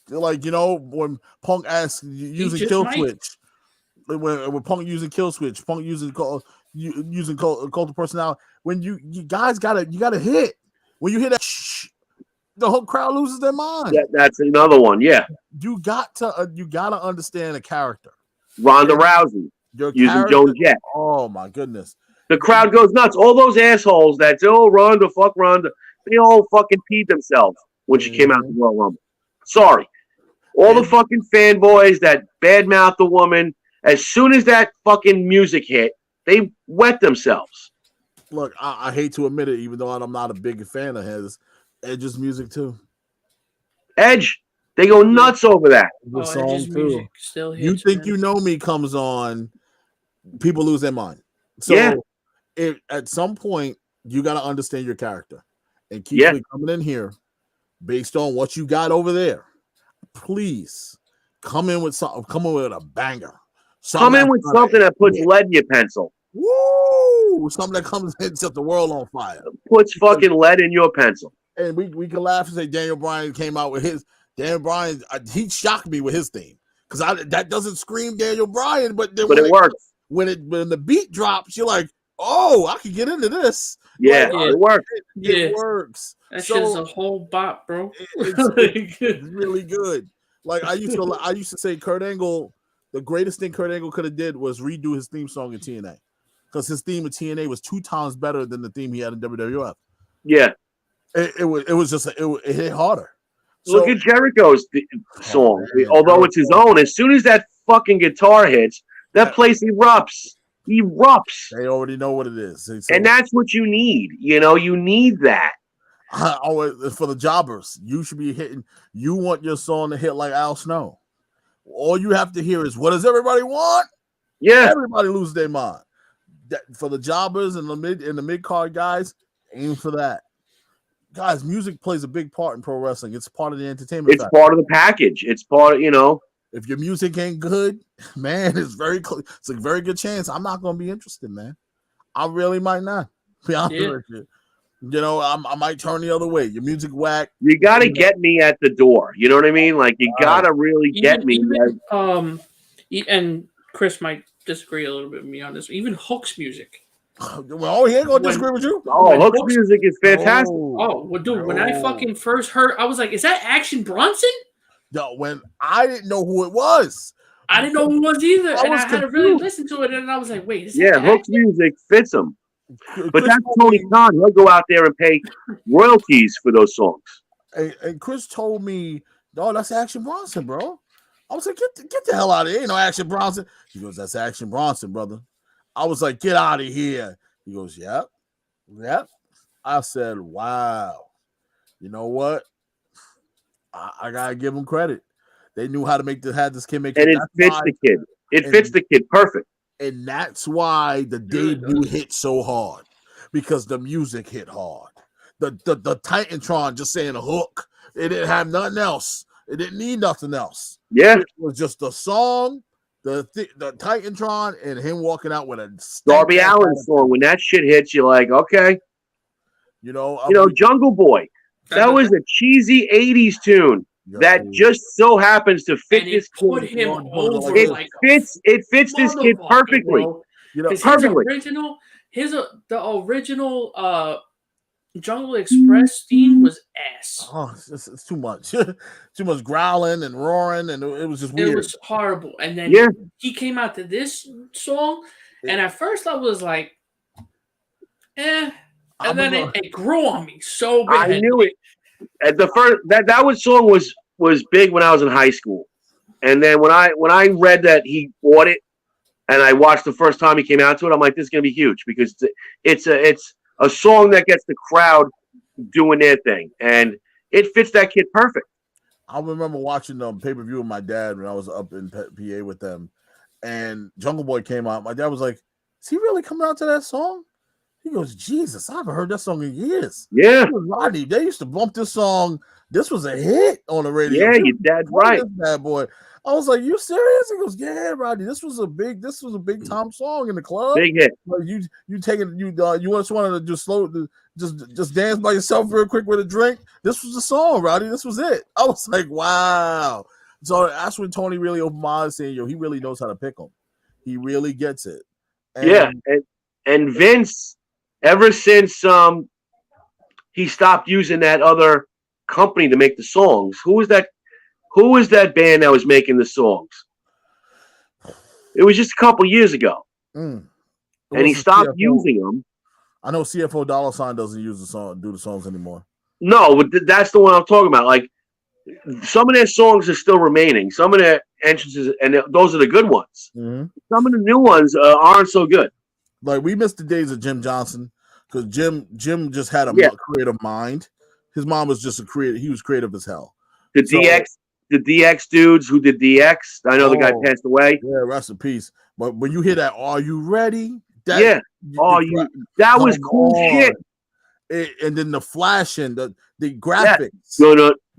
Like when Punk asked using Kill Switch, when Punk using Kill Switch, Punk using cult of personality. When you guys gotta hit. When you hear that, the whole crowd loses their mind. Yeah, that's another one. Yeah, you gotta understand a character. Ronda Rousey using Joan Jett. Oh my goodness, the crowd goes nuts. All those assholes that Ronda, fuck Ronda, they all fucking peed themselves when she came out to the Royal Rumble. Sorry, all the fucking fanboys that badmouth the woman. As soon as that fucking music hit, they wet themselves. Look, I hate to admit it, even though I'm not a big fan of his. Edge's music too. Edge, they go nuts over that. The song too. Still hits, You Think You Know Me comes on, people lose their mind. So at some point you got to understand your character and keep coming in here based on what you got over there. Please come in with something. Come in with a banger. Come in with something that puts lead in your pencil. Woo! Something that comes and sets the world on fire. Puts fucking lead in your pencil. And we can laugh and say Daniel Bryan came out with his. Daniel Bryan, he shocked me with his theme because that doesn't scream Daniel Bryan, but it works. When the beat drops, you're like, oh, I can get into this. Yeah, it works. It works. That's just a whole bop, bro. It's really good. Like I used to say, Kurt Angle. The greatest thing Kurt Angle could have did was redo his theme song in TNA, because his theme in TNA was 2 times better than the theme he had in WWF. Yeah, it hit harder. Look at Jericho's song. Although it's his own, as soon as that fucking guitar hits, that place erupts. Erupts. They already know what it is, and that's what you need. You need that. For the jobbers, you should be hitting. You want your song to hit like Al Snow. All you have to hear is, what does everybody want? Yeah, everybody lose their mind. For the jobbers and the mid card guys, aim for that. Guys, music plays a big part in pro wrestling. It's part of the entertainment. It's part of the package. It's part of, If your music ain't good, man, it's a very good chance I'm not going to be interested, man. I really might not. Be honest with you. I might turn the other way. Your music whack. You got to get me at the door. You know what I mean? Like, you got to really get me. And Chris might disagree a little bit with me on this. Even Hook's music. Well, he ain't going to disagree with you. Hook's music is fantastic. Well, dude, when I fucking first heard, I was like, is that Action Bronson? No, when I didn't know who it was. I didn't know who it was either. I had to really listen to it, and I was like, wait, is that Hook's music fits him. But that's Tony Khan. He'll go out there and pay royalties for those songs. And Chris told me, "No, that's Action Bronson, bro." I was like, "Get the hell out of here! Ain't no Action Bronson." He goes, "That's Action Bronson, brother." I was like, "Get out of here!" He goes, "Yep." I said, "Wow." You know what? I gotta give him credit. They knew how to had this kid make it. And it fits the kid. It fits the kid perfect. And that's why the debut hit so hard, because the music hit hard. The Titantron just saying a hook It didn't have nothing else. It didn't need nothing else. Yeah. It was just the song, the Titantron, and him walking out with a Darby Allin song. When that shit hits, you're like, okay. Jungle Boy. That was a cheesy 80s tune that just so happens to fit this kid. Put him over it fits this kid perfectly. Perfectly. The original Jungle Express theme was ass. Oh, it's too much. Too much growling and roaring, and it was just weird. It was horrible. And then he came out to this song, and at first I was like, eh. And then it grew on me so bad. I knew it. At the first that song was big when I was in high school. And then when I read that he bought it and I watched the first time he came out to it, I'm like, this is gonna be huge because it's a song that gets the crowd doing their thing, and it fits that kid perfect. I remember watching the pay-per-view with my dad when I was up in PA with them, and Jungle Boy came out. My dad was like, "Is he really coming out to that song?" He goes, "Jesus, I haven't heard that song in years." Yeah, Rodney, they used to bump this song. This was a hit on the radio. Yeah, your dad's right. Bad boy. I was like, "You serious?" He goes, "Yeah, Rodney. This was a big time song in the club. Big hit. Like you just wanted to just dance by yourself real quick with a drink. This was the song, Rodney. This was it." I was like, "Wow." So that's when Tony really opened my eyes, saying, "Yo, he really knows how to pick them. He really gets it." And Vince, ever since he stopped using that other company to make the songs, who was that band that was making the songs? It was just a couple years ago. And he stopped using them. I know CFO Dollar Sign doesn't do the songs anymore. No, but that's the one I'm talking about. Like, some of their songs are still remaining. Some of their entrances, and those are the good ones. Mm-hmm. Some of the new ones aren't so good. Like, we missed the days of Jim Johnson because Jim just had a creative mind. His mom was just he was creative as hell. The DX dudes who did DX, I know the guy passed away. Yeah, rest in peace. But when you hear that, "Are you ready?" That was cool shit. And then the flash and the graphics.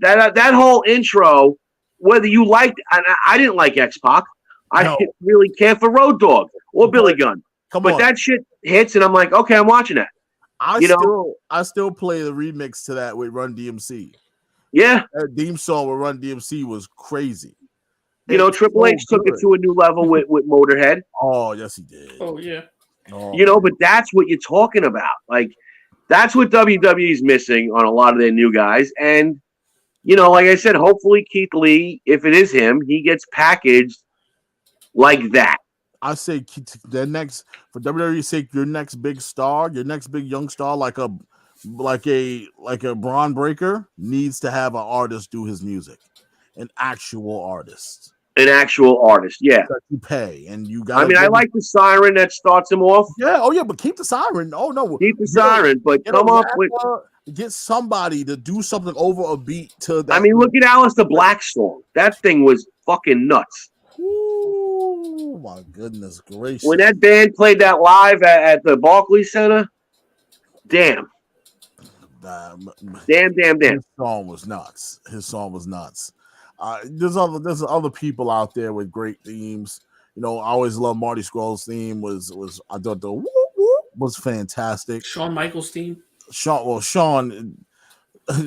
That whole intro, whether you liked, I didn't like X-Pac. I didn't really care for Road Dogg or Billy Gunn. But that shit hits, and I'm like, okay, I'm watching that. I still play the remix to that with Run DMC. Yeah, that theme song with Run DMC was crazy. Triple H took it to a new level with Motorhead. Oh, yes, he did. Oh, yeah. But that's what you're talking about. Like, that's what WWE's missing on a lot of their new guys. And, like I said, hopefully Keith Lee, if it is him, he gets packaged like that. I say for WWE's sake, your next big star, your next big young star, like a Braun Breaker, needs to have an artist do his music, an actual artist, yeah. That you pay, and you got. I like the siren that starts him off. Yeah, but keep the siren. Oh no, keep the siren, but come up with. Get somebody to do something over a beat to that. Look at Aleister Black's song. That thing was fucking nuts. Oh my goodness gracious! When that band played that live at the Barclays Center, damn. Damn. His song was nuts. There's other people out there with great themes. I always love Marty Scurll's theme. I thought the whoop whoop was fantastic. Shawn Michaels' theme. Shawn.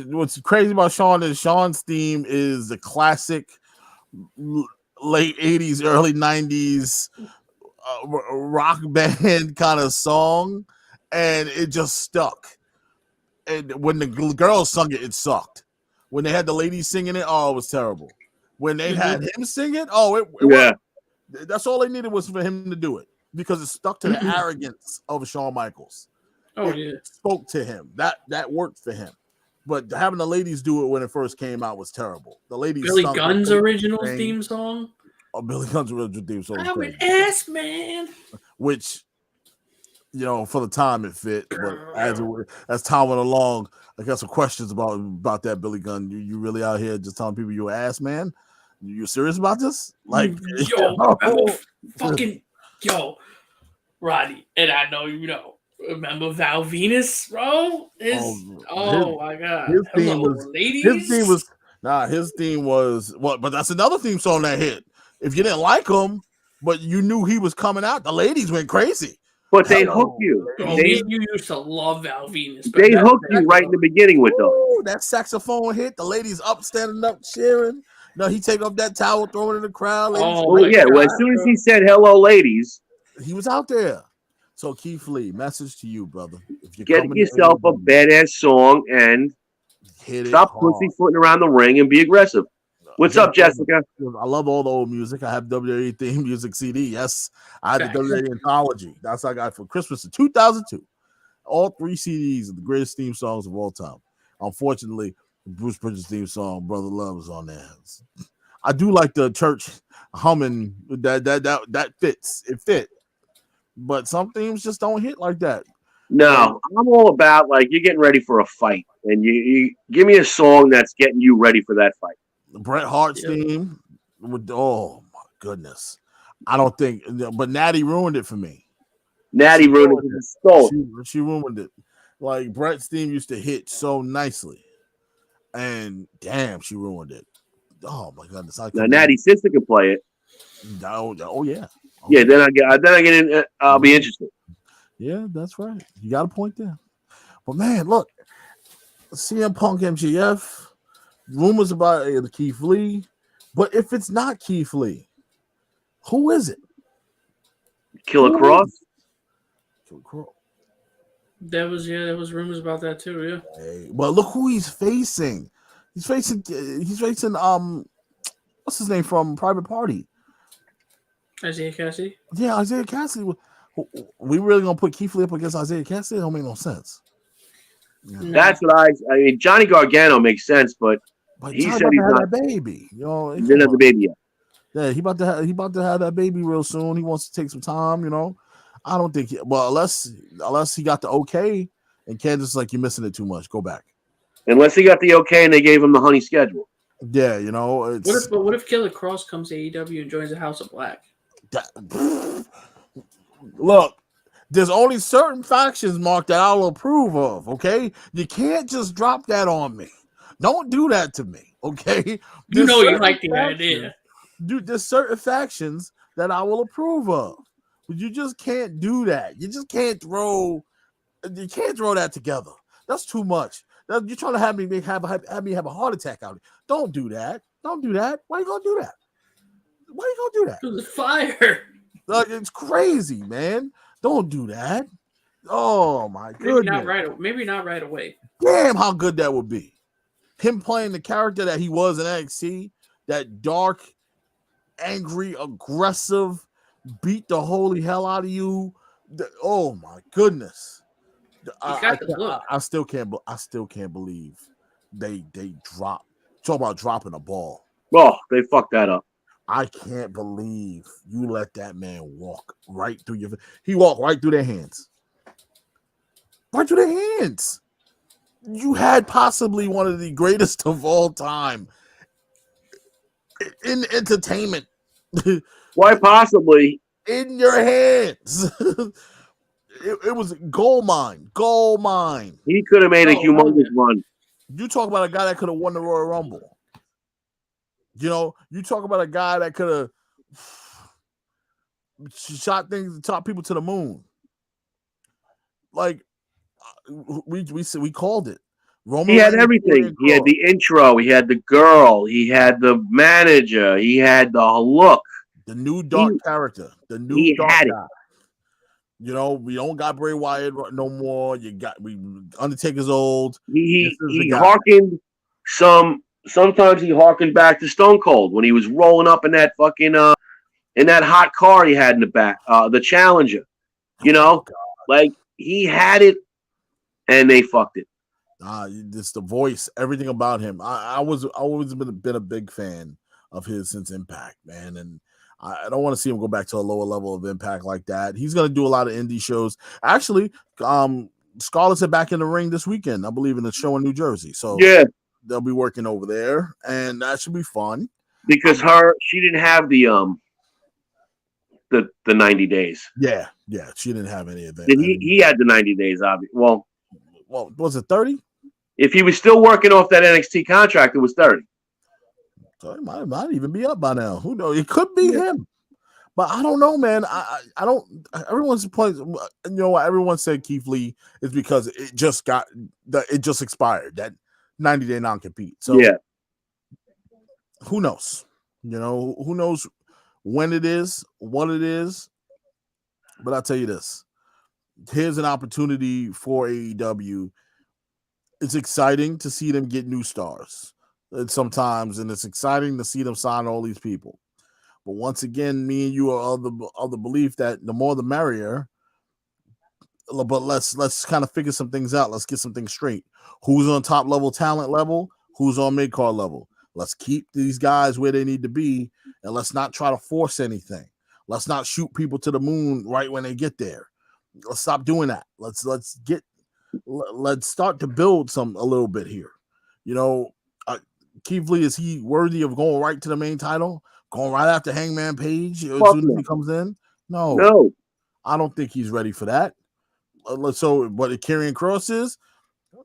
What's crazy about Shawn is Shawn's theme is the classic late 80s, early 90s rock band kind of song, and it just stuck. And when the girls sung it, it sucked. When they had the ladies singing it, it was terrible. When they had him sing it, worked. That's all they needed was for him to do it because it stuck to the arrogance of Shawn Michaels. It spoke to him. That worked for him. But having the ladies do it when it first came out was terrible. The ladies Billy Gunn's original theme song. Billy Gunn's original theme song. I'm an ass man. Which, for the time it fit, but as time went along, I got some questions about that Billy Gunn. You really out here just telling people you're an ass man? You serious about this? Like, Roddy, and I know you know. Remember Val Venus, bro? My god. His theme Hello, was ladies. his theme was what? But that's another theme song that hit. If you didn't like him, but you knew he was coming out, the ladies went crazy. But they hook you. Oh, you used to love Val Venus. They hook you right in the beginning with them. That saxophone hit, the ladies up, standing up, cheering. No, he take off that towel, throw it in the crowd. Well, as soon as he said hello, ladies, he was out there. So Keith Lee, message to you, brother. If you get yourself a badass song and stop pussyfooting around the ring and be aggressive. What's up, Jessica? I love all the old music. I have WWE theme music CD. Yes, I had the WWE anthology. That's what I got for Christmas in 2002. All 3 CDs of the greatest theme songs of all time. Unfortunately, Bruce Pritchard's theme song, Brother Love, is on there. I do like the church humming. That fits. It fit. But some themes just don't hit like that. No, I'm all about like you're getting ready for a fight, and you give me a song that's getting you ready for that fight. Bret Hart's theme, oh my goodness, I don't think, but Natty ruined it for me. Natty ruined it. She ruined it. Like Bret's theme used to hit so nicely, and damn, she ruined it. Oh my goodness! Now Natty's sister can play it. Oh yeah. Yeah, then I get in. I'll be interested. Yeah, that's right. You got a point there. But man, look, CM Punk MJF, rumors about Keith Lee. But if it's not Keith Lee, who is it? Killer Cross. Killer Cross. There was rumors about that too. Yeah. Hey, but look who he's facing. He's facing what's his name from Private Party? Isaiah Cassidy? Yeah, Isaiah Cassidy. We really gonna put Keith Lee up against Isaiah Cassidy? It don't make no sense. Yeah. That's what I mean. Johnny Gargano makes sense, but he said he's not that baby. You know, he didn't have the baby yet. Yeah, he about to have that baby real soon. He wants to take some time. You know, I don't think. Unless he got the okay, and Candace like you're missing it too much. Go back. Unless he got the okay and they gave him the honey schedule. Yeah, you know. What if Killer Cross comes to AEW and joins the House of Black? Look, there's only certain factions, Mark, that I'll approve of, okay? You can't just drop that on me. Don't do that to me, okay? You know you like the idea. Dude, there's certain factions that I will approve of. But you just can't do that. You just can't throw that together. That's too much. You're trying to have me have a heart attack out. Don't do that. Don't do that. Why are you gonna do that? Why are you gonna do that? It was fire. Like, it's crazy, man. Don't do that. Oh my goodness. Maybe not right away. Damn, how good that would be. Him playing the character that he was in NXT, that dark, angry, aggressive, beat the holy hell out of you. Oh my goodness. I still can't believe they dropped. Talk about dropping a ball. Oh, they fucked that up. I can't believe you let that man walk right through your. He walked right through their hands. Right through their hands. You had possibly one of the greatest of all time in entertainment. Why possibly? In your hands. It was gold mine. Gold mine. He could have made a humongous run. You talk about a guy that could have won the Royal Rumble. You know, you talk about a guy that could have shot things, top people to the moon. Like we called it. He had everything. He had the intro. He had the girl. He had the manager. He had the look. The new dark character. The new dark guy. You know, we don't got Bray Wyatt no more. Undertaker's old. He hearkened Sometimes he harkened back to Stone Cold when he was rolling up in that fucking in that hot car he had in the back, the Challenger. You know, like he had it, and they fucked it. It's the voice, everything about him. I always been a big fan of his since Impact, man, and I don't want to see him go back to a lower level of Impact like that. He's going to do a lot of indie shows. Actually, Scarlett's are back in the ring this weekend, I believe, in a show in New Jersey. So yeah. They'll be working over there, and that should be fun. Because she didn't have the the 90 days. Yeah, she didn't have any of that. He had the 90 days, obviously. Well, was it 30? If he was still working off that NXT contract, it was 30. So it might even be up by now. Who knows? It could be him. But I don't know, man. I don't. Everyone's point. You know what? Everyone said Keith Lee is because it just expired, that 90-day non-compete. So who knows? You know, who knows when it is, what it is. But I'll tell you this: here's an opportunity for AEW. It's exciting to see them get new stars sometimes, and it's exciting to see them sign all these people. But once again, me and you are of the belief that the more the merrier. But let's kind of figure some things out. Let's get some things straight. Who's on top level talent level? Who's on mid card level? Let's keep these guys where they need to be, and let's not try to force anything. Let's not shoot people to the moon right when they get there. Let's stop doing that. Let's start to build a little bit here. You know, Keith Lee, is he worthy of going right to the main title? Going right after Hangman Page as soon as he comes in? No. I don't think he's ready for that. So, but if Karrion Kross is,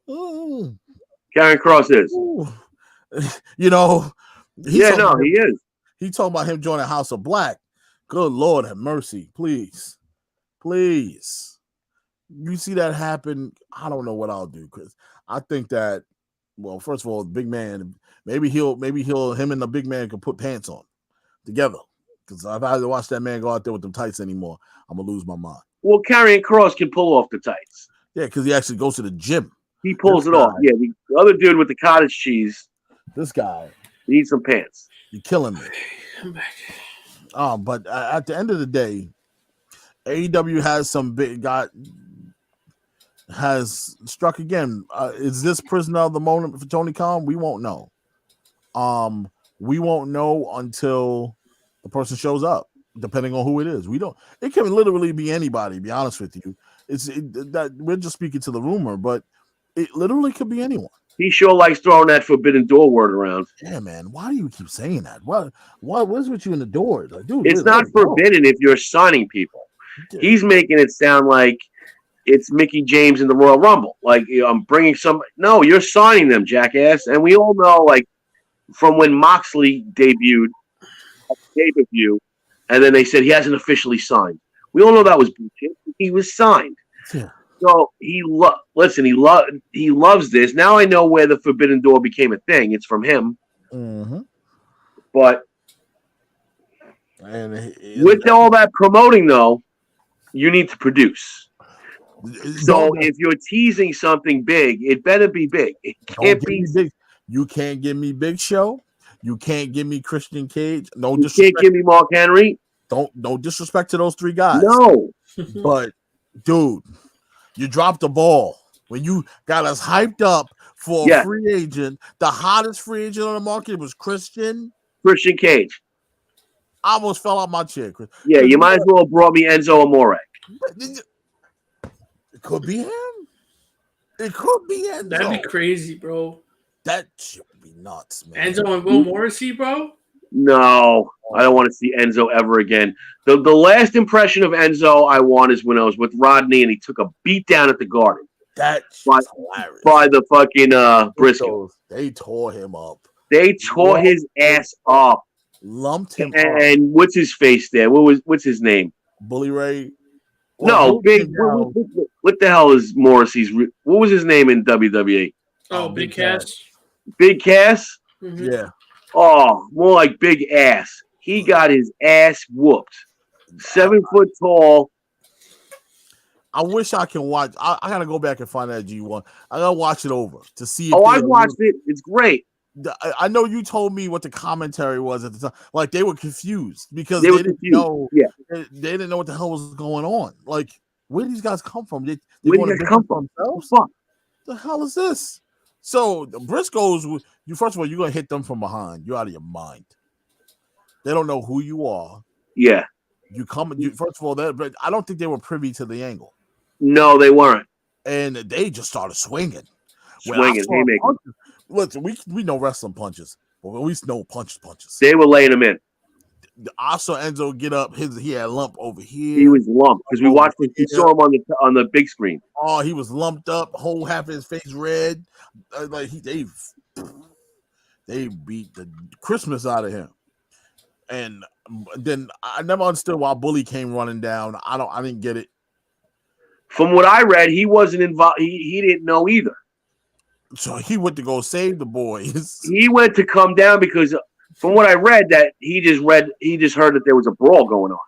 Karrion Kross is. You know, he is. He talking about him joining House of Black. Good Lord, have mercy, please. You see that happen? I don't know what I'll do, because I think that, well, first of all, the big man, maybe him and the big man can put pants on together. Because if I had to watch that man go out there with them tights anymore, I'm gonna lose my mind. Well, Karrion Kross can pull off the tights. Yeah, because he actually goes to the gym. He pulls it off. Yeah, the other dude with the cottage cheese. This guy needs some pants. You're killing me. I'm back. But at the end of the day, AEW has struck again. Is this prisoner of the moment for Tony Khan? We won't know. We won't know until the person shows up, depending on who it is. We don't. It can literally be anybody. To be honest with you, that we're just speaking to the rumor, but it literally could be anyone. He sure likes throwing that forbidden door word around. Yeah, man. Why do you keep saying that? What's with you in the door? Like, dude, it's not forbidden if you're signing people. Yeah. He's making it sound like it's Mickey James in the Royal Rumble. Like, I'm bringing some. No, you're signing them, jackass. And we all know, like, from when Moxley debuted at the pay-per-view, and then they said he hasn't officially signed. We all know that was bullshit. He was signed. Yeah. So he loves this. Now I know where the Forbidden Door became a thing. It's from him. Mm-hmm. But with all that promoting, though, you need to produce. So if you're teasing something big, it better be big. It can't be big. You can't give me Big Show. You can't give me Christian Cage. No disrespect. You can't give me Mark Henry. No disrespect to those three guys. No. But, dude, you dropped the ball when you got us hyped up for a free agent. The hottest free agent on the market was Christian Cage. I almost fell out my chair. Yeah, you might as well have brought me Enzo Amore. It could be him. It could be Enzo. That'd be crazy, bro. That should be nuts, man. Enzo and Will Morrissey, bro? No, I don't want to see Enzo ever again. The last impression of Enzo I want is when I was with Rodney and he took a beat down at the Garden. That's hilarious. By the fucking Briscoes. They tore him up. They tore his ass up. Lumped him up. up. And what's his face there? What's his name? Bully Ray? No, what the hell is Morrissey's? What was his name in WWE? Oh, Big Cass. Big Cass? Mm-hmm. Yeah. Oh, more like Big Ass. He got his ass whooped. 7 foot tall. I wish I can watch. I gotta go back and find that G1. I gotta watch it over to see. If I watched it. It's great. I know you told me what the commentary was at the time. Like, they were confused because they didn't know. Yeah, they didn't know what the hell was going on. Like, where did these guys come from? Where did they come from? What the hell is this? So the Briscoes, first of all, you're gonna hit them from behind. You're out of your mind. They don't know who you are. Yeah. First of all, I don't think they were privy to the angle. No, they weren't. And they just started swinging. Listen, we know wrestling punches, but we know punches. They were laying them in. I saw Enzo get up. He had a lump over here. He was lumped because we watched it. We saw him on the big screen. Oh, he was lumped up. Whole half of his face red. Like they beat the Christmas out of him. And then I never understood why Bully came running down. I didn't get it. From what I read, he wasn't involved. He didn't know either. So he went to go save the boys. He went to come down because, from what I read, that he just heard that there was a brawl going on.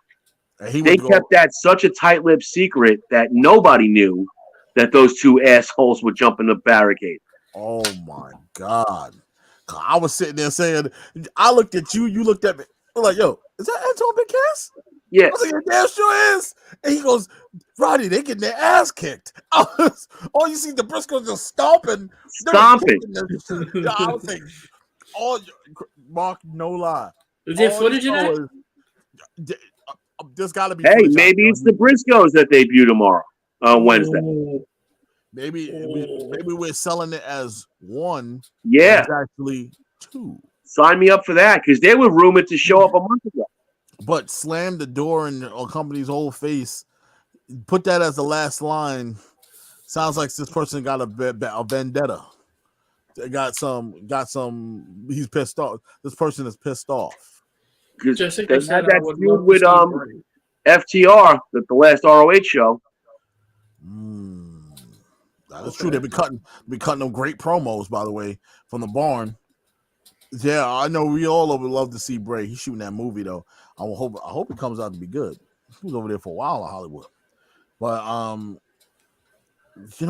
They kept that such a tight-lipped secret that nobody knew that those two assholes would jump in the barricade. Oh my God! I was sitting there saying, I looked at you, you looked at me. We're like, yo, is that Antoine Big Cass? Yeah. I was like, your damn sure is. And he goes, Roddy, they getting their ass kicked. Oh, you see the Briscoes just stomping. I was thinking, Mark, no lie. Is there footage of that? There's got to be. Hey, maybe it's the Briscoes that debut tomorrow, Wednesday. Maybe we're selling it as one. Yeah, it's actually two. Sign me up for that because they were rumored to show up a month ago. But slam the door in a company's whole face. Put that as the last line. Sounds like this person got a vendetta. They got some. He's pissed off. This person is pissed off. Because they had that feud with FTR, the last ROH show. That's true. They've been cutting them great promos, by the way, from the barn. Yeah, I know we all would love to see Bray. He's shooting that movie though. I hope it comes out to be good. He was over there for a while in Hollywood, but it's a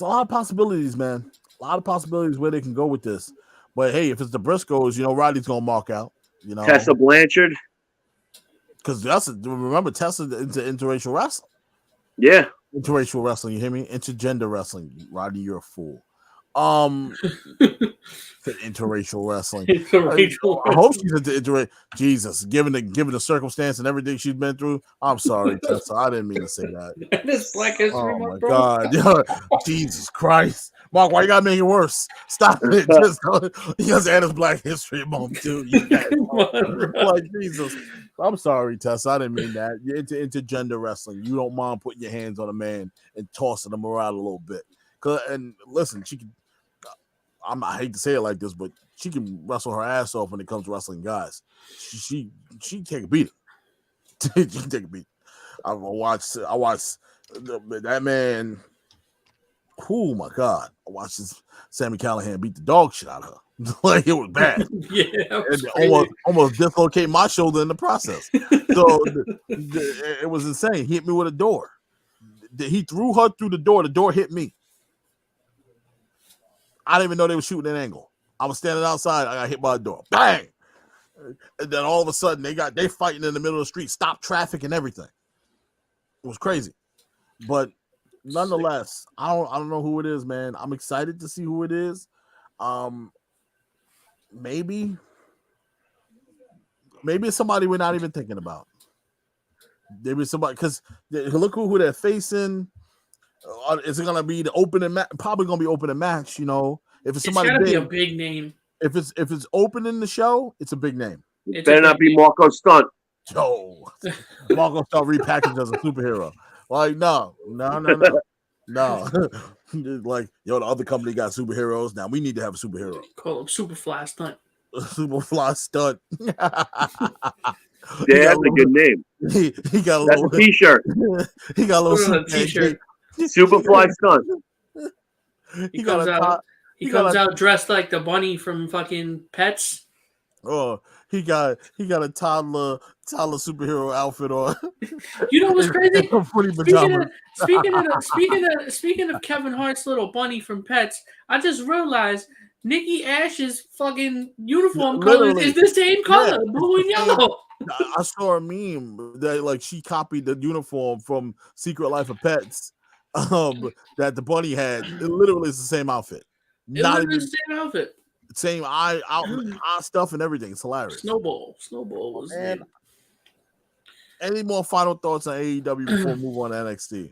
lot of possibilities, man. A lot of possibilities where they can go with this. But hey, if it's the Briscoes, Roddy's gonna mark out. Tessa Blanchard, because remember Tessa's into interracial wrestling. Yeah, interracial wrestling. You hear me? Intergender wrestling. Roddy, you're a fool. Interracial wrestling. I hope she's into interracial. Jesus, given the circumstance and everything she's been through. I'm sorry, Tessa. I didn't mean to say that. This Black History Oh Month, my God, Jesus Christ, Mark, why you gotta make it worse? Stop it. Just add his Black History Month too. Like Jesus. I'm sorry, Tess. I didn't mean that. You're into intergender wrestling. You don't mind putting your hands on a man and tossing him around a little bit. And listen, she can. I hate to say it like this, but she can wrestle her ass off when it comes to wrestling guys. She take a beating. She can take a beating. I watched that man. Oh my God! I watched Sammy Callahan beat the dog shit out of her. Like it was bad. Yeah, almost dislocate my shoulder in the process. So it was insane. He hit me with a door. He threw her through the door. The door hit me. I didn't even know they were shooting an angle. I was standing outside. I got hit by a door. Bang! And then all of a sudden they fighting in the middle of the street, stop traffic and everything. It was crazy. But nonetheless, I don't know who it is, man. I'm excited to see who it is. Maybe it's somebody we're not even thinking about. Maybe somebody, because look who they're facing. Is it gonna be the opening match? Probably gonna be opening match. If it's somebody gotta big, be a big name. If it's opening the show, it's a big name. It better not be Marco Stunt. Yo, Marco Stunt repackaged as a superhero. Like no. Like the other company got superheroes. Now we need to have a superhero. Call him Superfly Stunt. Superfly Stunt. Yeah, that's a good name. He got a that's little a t-shirt. He got a little t-shirt. Superfly Stunt. He comes out dressed like the bunny from fucking Pets. Oh, he got a toddler superhero outfit on. You know what's crazy? Speaking of Kevin Hart's little bunny from Pets, I just realized Nikki Ash's fucking uniform color is the same color, blue and yellow. I saw a meme that she copied the uniform from Secret Life of Pets that the bunny had. It literally is the same outfit. Not even the same outfit. Same eye stuff and everything. It's hilarious. Snowball was and any more final thoughts on AEW before we move on to NXT?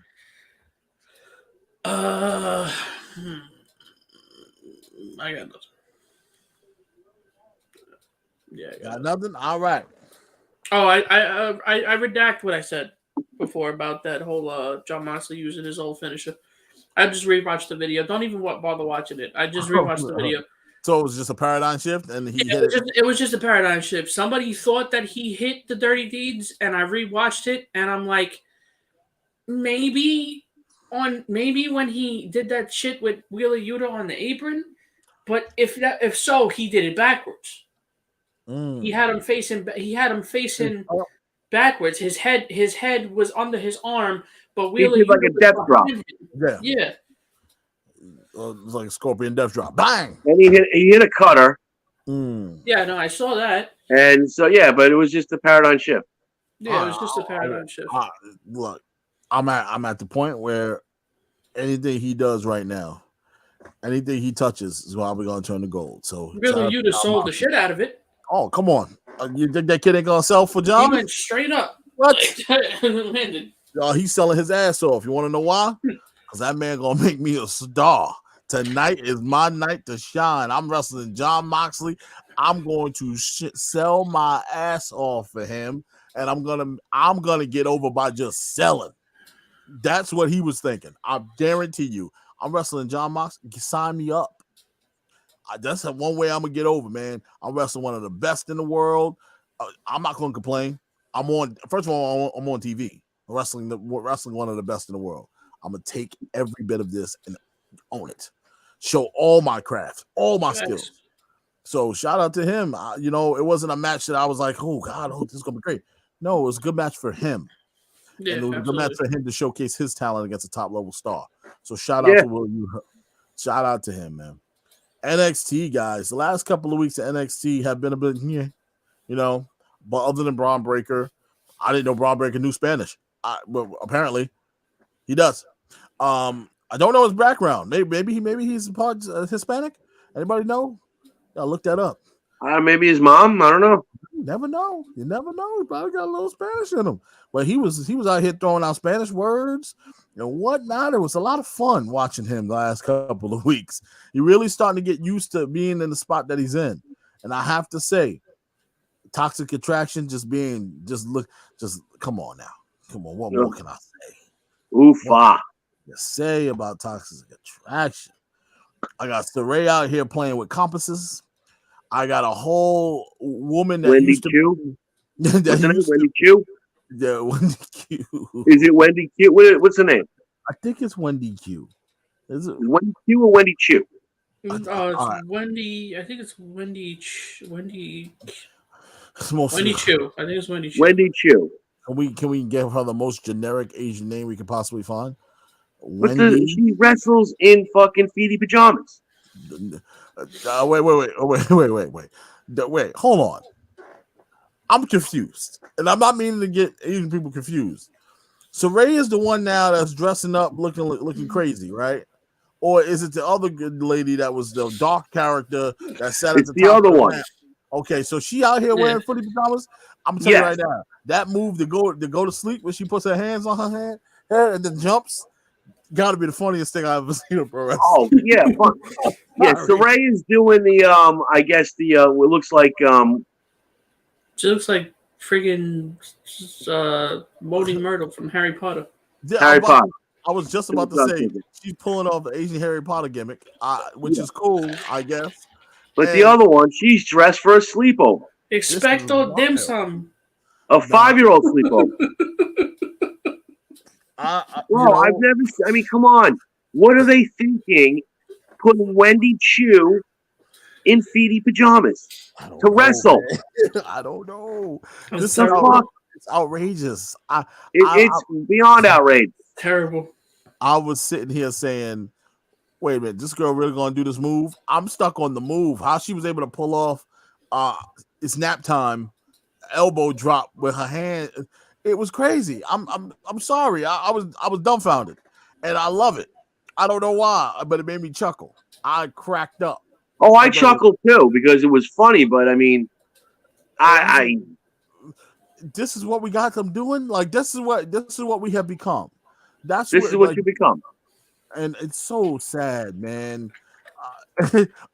I got Yeah. Got nothing. All right. Oh, I redact what I said before about that whole John Moxley using his old finisher. I just rewatched the video. Don't even bother watching it. I just rewatched the video. So it was just a paradigm shift, and he hit it. It was just a paradigm shift. Somebody thought that he hit the Dirty Deeds, and I rewatched it, and I'm like, maybe when he did that shit with Wheeler Yuta on the apron, but if so, he did it backwards. He had him facing. Backwards. His head was under his arm, but Wheeler did like a death drop. Yeah. It was like a scorpion death drop. Bang! And he hit a cutter. Yeah, no, I saw that. And so but it was just a paradigm shift. Yeah, it was just a paradigm shift. Look, I'm at the point where anything he does right now, anything he touches is probably going to turn to gold. So Really, you just sold the shit out of it. Oh, come on! You think that kid ain't gonna sell for John? He went straight up. What? Landed. He's selling his ass off. You want to know why? Because that man gonna make me a star. Tonight is my night to shine. I'm wrestling John Moxley. I'm going to sell my ass off for him, and I'm gonna get over by just selling. That's what he was thinking. I guarantee you. I'm wrestling John Moxley. Sign me up. That's one way I'm gonna get over, man. I'm wrestling one of the best in the world. I'm not gonna complain. First of all, I'm on TV. I'm wrestling one of the best in the world. I'm gonna take every bit of this and own it. Show all my craft, all my skills. So shout out to him. It wasn't a match that I was like, oh God, this is gonna be great. No, it was a good match for him. Yeah, and it was absolutely. a good match for him to showcase his talent against a top level star. So shout out to Will. Shout out to him, man. NXT guys, the last couple of weeks of NXT have been a bit, but other than Braun Breaker, I didn't know Braun Breaker knew Spanish. But apparently, he does. I don't know his background. Maybe he's part Hispanic. Anybody know? Gotta look that up. Maybe his mom. I don't know. You never know. He probably got a little Spanish in him. But he was out here throwing out Spanish words and whatnot. It was a lot of fun watching him the last couple of weeks. He really starting to get used to being in the spot that he's in. And I have to say, Toxic Attraction come on now. Come on, what more can I say? Oofa. Say about Toxic Attraction. I got Saray out here playing with compasses. I got a whole woman that Wendy used to Q. Wendy Q. Yeah, Wendy Q. Is it Wendy Q? What's the name? I think it's Wendy Q. Is it Wendy Q or Wendy Chu? It's Wendy. I think it's Wendy. Wendy Chu. I think it's Wendy Chu. Wendy Chu. Can we give her the most generic Asian name we could possibly find? She wrestles in fucking feety pajamas. Wait, hold on. I'm confused, and I'm not meaning to get Asian people confused. So Ray is the one now that's dressing up, looking crazy, right? Or is it the other good lady that was the dark character that sat at the top? The other one. Okay, so she out here wearing footy pajamas. I'm telling you right now, that move to go to sleep when she puts her hands on her head and then jumps, got to be the funniest thing I've ever seen in pro wrestling. Oh yeah, fun. Yeah. So Ray is doing the I guess the it looks like She looks like friggin' Moaning Myrtle from Harry Potter. Harry Potter. I was just about to say she's pulling off the Asian Harry Potter gimmick, which is cool, I guess. But the other one, she's dressed for a sleepover. Expecto dim sum. A 5-year-old sleepover. I've never. I mean, come on. What are they thinking? Putting Wendy Chu in feety pajamas to wrestle? I don't know. It's outrageous. It's beyond outrageous. Terrible. I was sitting here saying, "Wait a minute, this girl really gonna do this move?" I'm stuck on the move. How she was able to pull off it's nap time elbow drop with her hand. It was crazy. I'm sorry. I was dumbfounded, and I love it. I don't know why, but it made me chuckle. I cracked up. Oh, I chuckled too because it was funny. But I mean, I this is what we got them doing. Like this is what we have become. This is what you become, and it's so sad, man.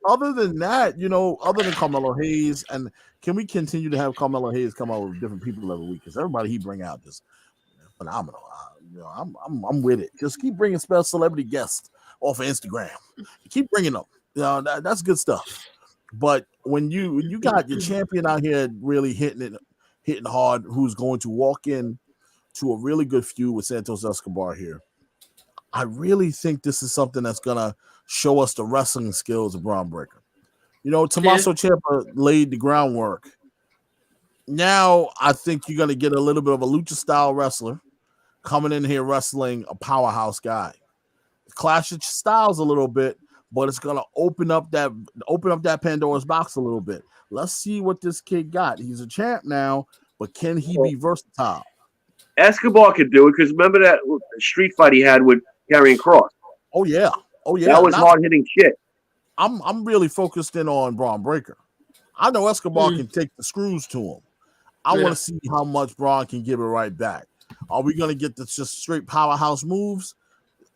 other than that, other than Carmelo Hayes, and can we continue to have Carmelo Hayes come out with different people every week? Because everybody he bring out just phenomenal. I'm with it. Just keep bringing special celebrity guests off of Instagram. Keep bringing them. That's good stuff. But when you got your champion out here really hitting hard, who's going to walk in to a really good feud with Santos Escobar here, I really think this is something that's gonna show us the wrestling skills of Braun Breaker. Tommaso Ciampa laid the groundwork. Now I think you're gonna get a little bit of a lucha style wrestler coming in here wrestling a powerhouse guy. Clash of styles a little bit, but it's gonna open up that Pandora's box a little bit. Let's see what this kid got. He's a champ now, but can he be versatile? Escobar could do it because remember that street fight he had with Karrion Kross? Oh yeah. That was hard hitting shit. I'm really focused in on Braun Breaker. I know Escobar can take the screws to him. I want to see how much Braun can give it right back. Are we gonna get this just straight powerhouse moves?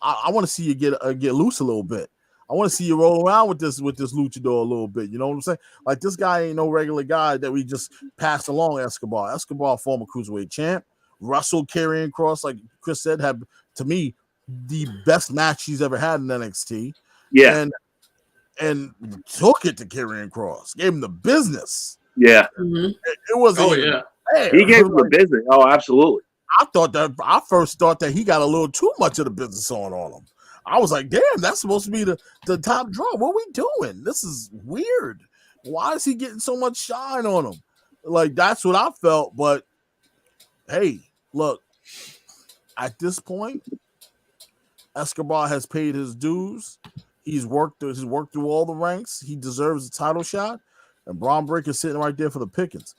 I want to see you get loose a little bit. I want to see you roll around with this luchador a little bit. You know what I'm saying? Like, this guy ain't no regular guy that we just passed along. Escobar, former cruiserweight champ, wrestled Karrion Kross, like Chris said, had, to me, the best match he's ever had in NXT. Yeah, and took it to Karrion Kross, gave him the business. Yeah, it wasn't. He gave him the business. Oh, absolutely. I first thought that he got a little too much of the business on him. I was like, damn, that's supposed to be the top draw. What are we doing? This is weird. Why is he getting so much shine on him? Like, that's what I felt. But hey, look, at this point, Escobar has paid his dues. He's worked through all the ranks. He deserves a title shot. And Braun Breaker sitting right there for the pickings.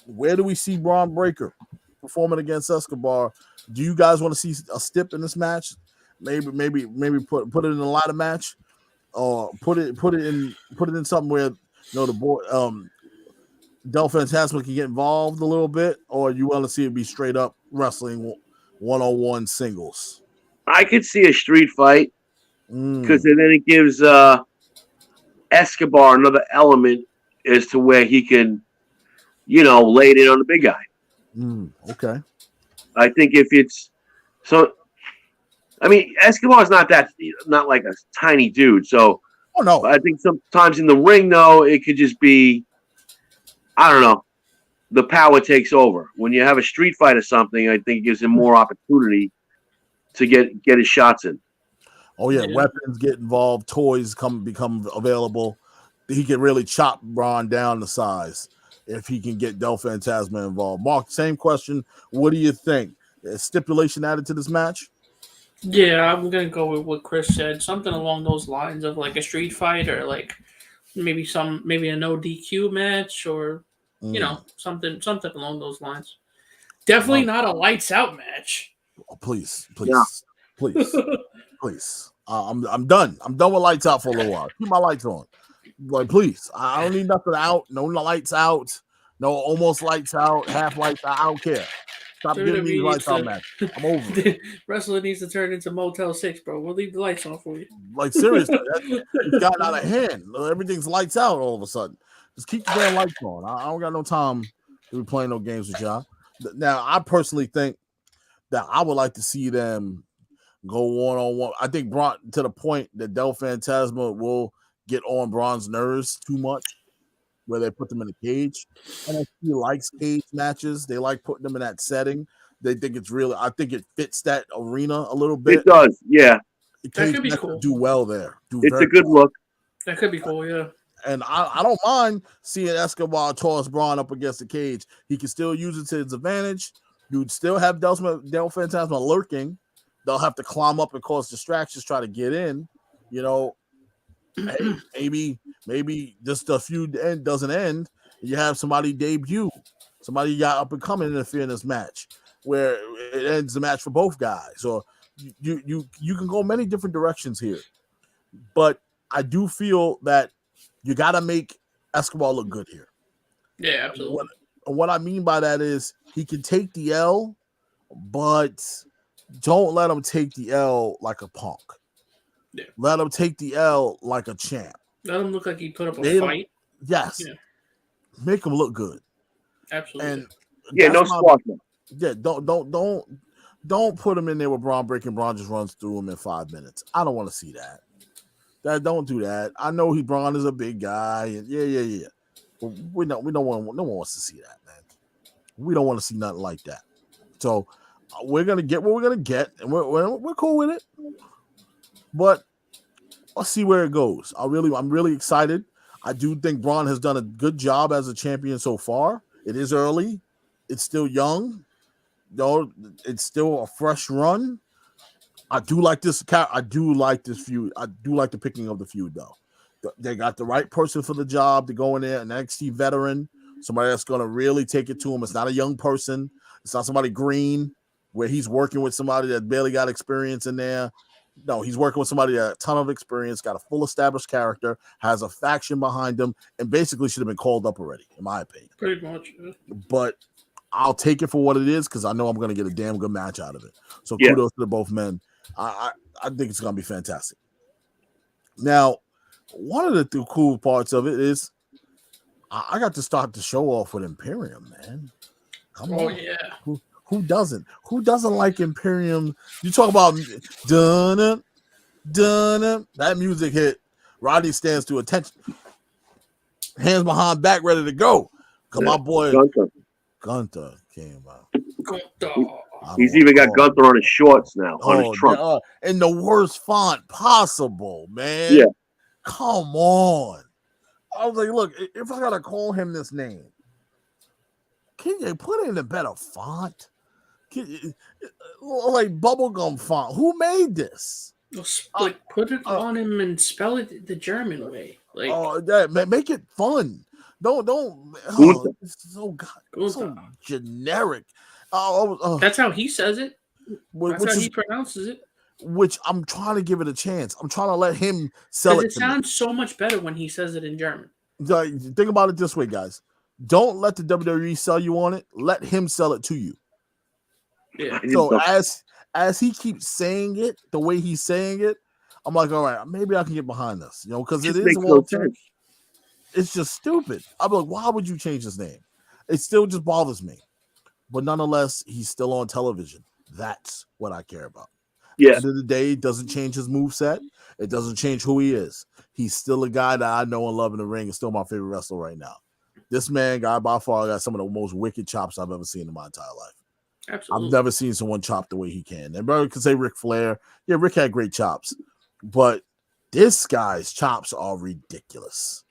Where do we see Braun Breaker performing against Escobar? Do you guys want to see a stip in this match? Maybe put it in a ladder match, or put it in something where the boy Del Fantasma can get involved a little bit, or you want to see it be straight up wrestling 1-on-1 singles? I could see a street fight because then it gives Escobar another element as to where he can, lay it in on the big guy. Okay. I think if it's so. I mean, Escobar's not like a tiny dude. So, no. I think sometimes in the ring, though, it could just be, I don't know, the power takes over. When you have a street fight or something, I think it gives him more opportunity to get his shots in. Oh yeah, weapons get involved, toys become available. He can really chop Braun down to size if he can get Del Fantasma involved. Mark, same question. What do you think? Is stipulation added to this match? Yeah, I'm gonna go with what Chris said. Something along those lines of like a street fight, or like maybe a no DQ match, or something along those lines. Definitely not a lights out match. Oh, please. I'm done. I'm done with lights out for a little while. Keep my lights on. Like, please. I don't need nothing out. No lights out. No almost lights out. Half lights out. I don't care. Stop giving me lights out match. I'm over it. Wrestler needs to turn into Motel 6, bro. We'll leave the lights on for you. Like, seriously. It's gotten out of hand. Everything's lights out all of a sudden. Just keep the damn lights on. I don't got no time to be playing no games with y'all. Now, I personally think that I would like to see them go one-on-one. I think Braun, to the point that Del Fantasma will get on Braun's nerves too much, where they put them in a cage. And he likes cage matches. They like putting them in that setting. They think it's really, I think it fits that arena a little bit. It does, yeah. That could be cool. Do well there. It's a good look. That could be cool, yeah. And I don't mind seeing Escobar toss Braun up against the cage. He can still use it to his advantage. You'd still have Del Fantasma lurking. They'll have to climb up and cause distractions, try to get in. Hey, maybe just a feud doesn't end. You have somebody debut. Somebody you got up and coming interfere in this match where it ends the match for both guys. Or you can go many different directions here. But I do feel that you got to make Escobar look good here. Yeah, absolutely. What I mean by that is he can take the L, but don't let him take the L like a punk. Yeah. Let him take the L like a champ. Let him look like he put up a fight. Yes. Yeah. Make him look good. Absolutely. And no squash. Yeah, don't put him in there with Braun breaking. Braun just runs through him in 5 minutes. I don't want to see that. Don't do that. I know Braun is a big guy, and yeah. But no one wants to see that, man. We don't want to see nothing like that. So we're gonna get what we're gonna get, and we're cool with it. But let's see where it goes. I'm really excited. I do think Braun has done a good job as a champion so far. It is early. It's still young. It's still a fresh run. I do like this feud. I do like the picking of the feud, though. They got the right person for the job to go in there, an NXT veteran, somebody that's going to really take it to him. It's not a young person. It's not somebody green where he's working with somebody that barely got experience in there. No, he's working with somebody that has a ton of experience, got a full established character, has a faction behind him, and basically should have been called up already, in my opinion. Pretty much. Yeah. But I'll take it for what it is because I know I'm going to get a damn good match out of it. So kudos to both men. I think it's going to be fantastic. Now, one of the cool parts of it is I got to start the show off with Imperium, man. Come on. Yeah. Who doesn't? Who doesn't like Imperium? You talk about dun that music hit. Rodney stands to attention. Hands behind back, ready to go. Come on, boy. Gunther came out. He's even got Gunther on his shorts now, on his trunk. In the worst font possible, man. Yeah. Come on. I was like, look, if I gotta call him this name, can you put it in a better font? Like bubblegum font. Who made this? Like put it on him and spell it the German way. Like make it fun. Don't it's so generic. That's how he says it. That's how he pronounces it. Which I'm trying to give it a chance. I'm trying to let him sell it. It sounds so much better when he says it in German. Think about it this way, guys. Don't let the WWE sell you on it. Let him sell it to you. Yeah. So as he keeps saying it the way he's saying it, I'm like, all right, maybe I can get behind this. Because it is it's just stupid. I'm like, why would you change his name? It still just bothers me. But nonetheless, he's still on television. That's what I care about. Yeah. At the end of the day, it doesn't change his moveset. It doesn't change who he is. He's still a guy that I know and love in the ring and still my favorite wrestler right now. This man, by far, got some of the most wicked chops I've ever seen in my entire life. Absolutely. I've never seen someone chop the way he can. And brother could say Ric Flair. Yeah, Rick had great chops. But this guy's chops are ridiculous.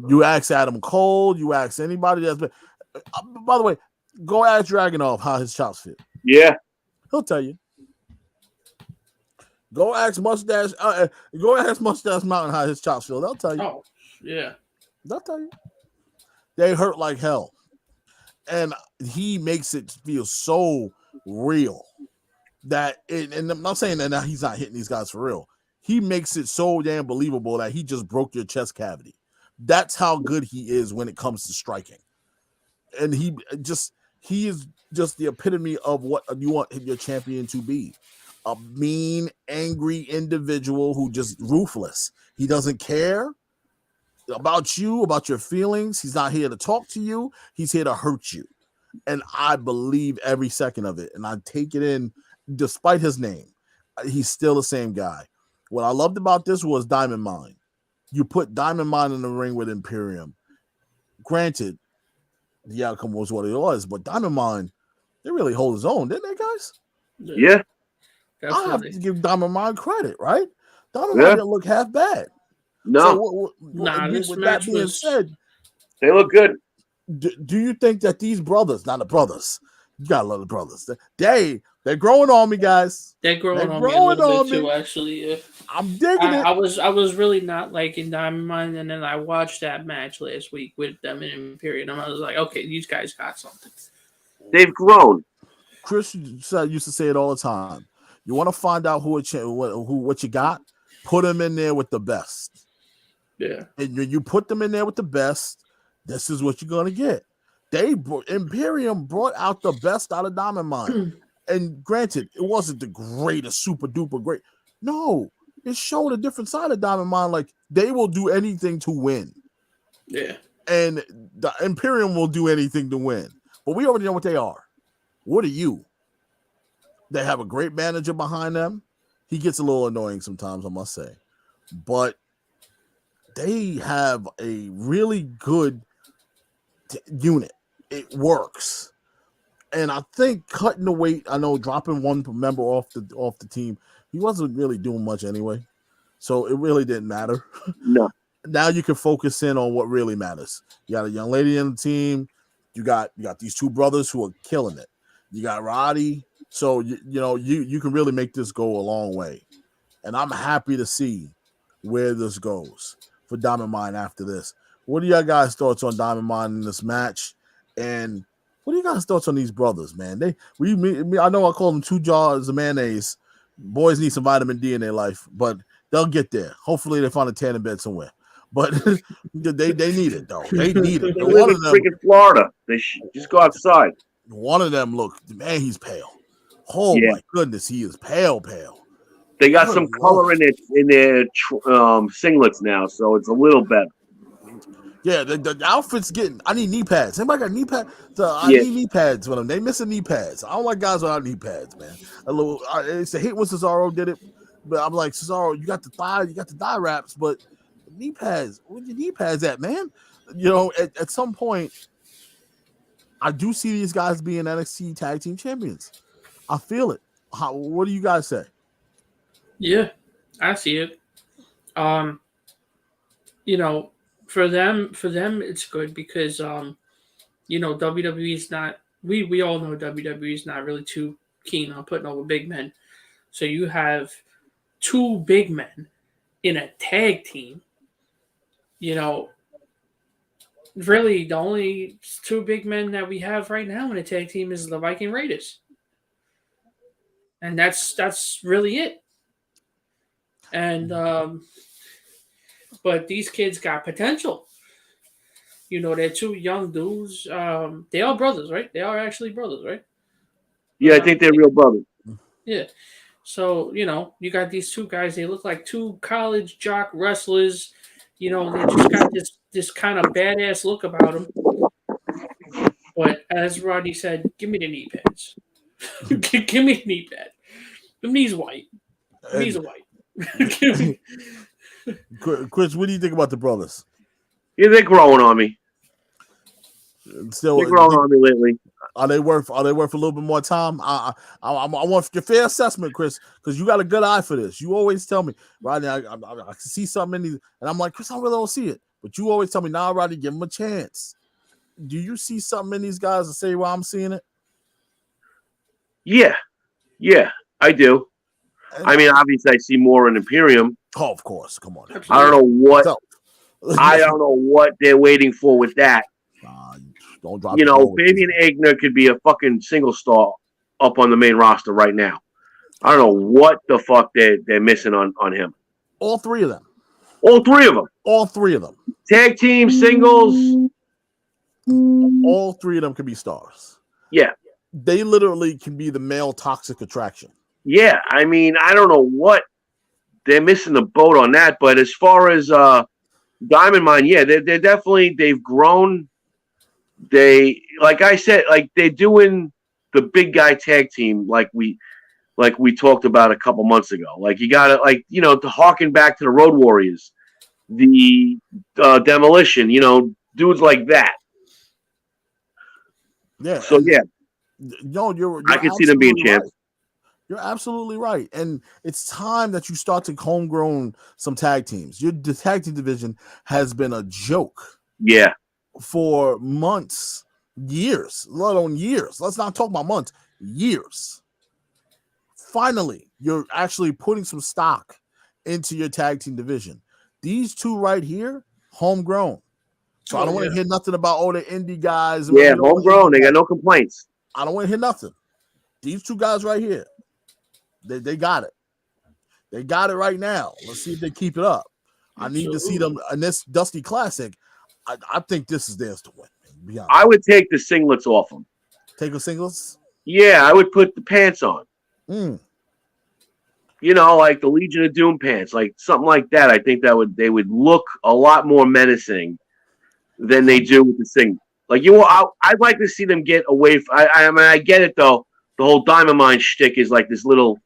You ask Adam Cole, you ask anybody that's been. By the way, go ask Dragunov how his chops fit. Yeah. He'll tell you. Go ask Mustache Mountain how his chops feel. They'll tell you. Oh, yeah. They'll tell you. They hurt like hell. And he makes it feel so real that and I'm not saying that he's not hitting these guys for real. He makes it so damn believable that he just broke your chest cavity. That's how good he is when it comes to striking. And he is just the epitome of what you want your champion to be. A mean, angry individual who just ruthless. He doesn't care about you, about your feelings. He's not here to talk to you. He's here to hurt you. And I believe every second of it. And I take it in despite his name. He's still the same guy. What I loved about this was Diamond Mine. You put Diamond Mine in the ring with Imperium. Granted, the outcome was what it was, but Diamond Mine, they really hold his own, didn't they, guys? Yeah. Definitely. I have to give Diamond Mine credit, right? Diamond Mine didn't look half bad. No. This with match that being said, they look good. Do you think that these brothers, not the brothers, you gotta love the brothers, they're growing on me, guys. They're growing on me a little bit too, actually. Yeah. I'm digging it. I was really not liking Diamond Mine, and then I watched that match last week with them in Imperium, and I was like, okay, these guys got something. They've grown. Chris used to say it all the time. You want to find out what you got? Put them in there with the best. Yeah. And when you put them in there with the best, this is what you're gonna get. Imperium brought out the best out of Diamond Mine. And granted, it wasn't the greatest, super duper great. No, it showed a different side of Diamond Mine. Like they will do anything to win. Yeah. And the Imperium will do anything to win. But we already know what they are. What are you? They have a great manager behind them. He gets a little annoying sometimes, I must say. But they have a really good unit. It works. And I think cutting the weight, I know dropping one member off the team, he wasn't really doing much anyway. So it really didn't matter. No. Now you can focus in on what really matters. You got a young lady in the team. You got these two brothers who are killing it. You got Roddy. So you can really make this go a long way. And I'm happy to see where this goes for Diamond Mine after this. What are y'all guys' thoughts on Diamond Mine in this match? And what are you guys' thoughts on these brothers, man? I know I call them 2 jars of mayonnaise. Boys need some vitamin D in their life, but they'll get there. Hopefully they find a tanning bed somewhere. But they need it, though. They need it. They live in freaking Florida. They just go outside. One of them, look, man, he's pale. Oh, my goodness, he is pale. They got some color in their singlets now, so it's a little better. Yeah, the outfit's getting. I need knee pads. Anybody got knee pads? I need knee pads for them. They missing knee pads. I don't like guys without knee pads, man. It's a hate when Cesaro did it, but I'm like, Cesaro, you got the thigh wraps, but knee pads. Where your knee pads at, man? At some point, I do see these guys being NXT Tag Team Champions. I feel it. What do you guys say? Yeah, I see it. For them, it's good because WWE's not. We all know WWE's not really too keen on putting over big men. So you have 2 big men in a tag team. Really, the only 2 big men that we have right now in a tag team is the Viking Raiders, and that's really it. And but these kids got potential. They're 2 young dudes. They are brothers, right? They are actually brothers, right? Yeah, I think they're real brothers. Yeah. So, you got these 2 guys. They look like 2 college jock wrestlers. They just got this kind of badass look about them. But as Rodney said, give me the knee pads. Give me the knee pad. The knees white. The knees are white. Chris, what do you think about the brothers? Yeah, they're growing on me. Still, they're growing on me lately. Are they worth a little bit more time? I want your fair assessment, Chris, because you got a good eye for this. You always tell me, Rodney, I see something in these, and I'm like, Chris, I really don't see it. But you always tell me, nah, Rodney, give them a chance. Do you see something in these guys to say why I'm seeing it? Yeah, I do. I mean, obviously, I see more in Imperium. Oh, of course. Come on. I don't know what. I don't know what they're waiting for with that. Don't drop. Fabian Aichner could be a fucking single star up on the main roster right now. I don't know what the fuck they're missing on him. All 3 of them. All 3 of them. All 3 of them. Tag team, singles. All 3 of them can be stars. Yeah. They literally can be the male toxic attraction. Yeah. I mean, I don't know what they're missing the boat on that. But as far as Diamond Mine, yeah, they're definitely, they've grown. They, like I said, like they're doing the big guy tag team like we talked about a couple months ago. Like you got to, to harken back to the Road Warriors, the Demolition, dudes like that. Yeah. So yeah, you're I can see them being champs. You're absolutely right. And it's time that you start to homegrown some tag teams. The tag team division has been a joke. Yeah. For months, years, let alone years. Let's not talk about months, years. Finally, you're actually putting some stock into your tag team division. These 2 right here, homegrown. So I don't want to hear nothing about the indie guys. Yeah, homegrown. They got no complaints. I don't want to hear nothing. These 2 guys right here, they got it. They got it right now. Let's see if they keep it up. I need to see them in this Dusty Classic. I think this is theirs to win. I would take the singlets off them. Take the singlets? Yeah, I would put the pants on. like the Legion of Doom pants, like something like that. I think they would look a lot more menacing than they do with the thing. Like I'd like to see them get away. I mean, I get it though. The whole Diamond Mine shtick is like this little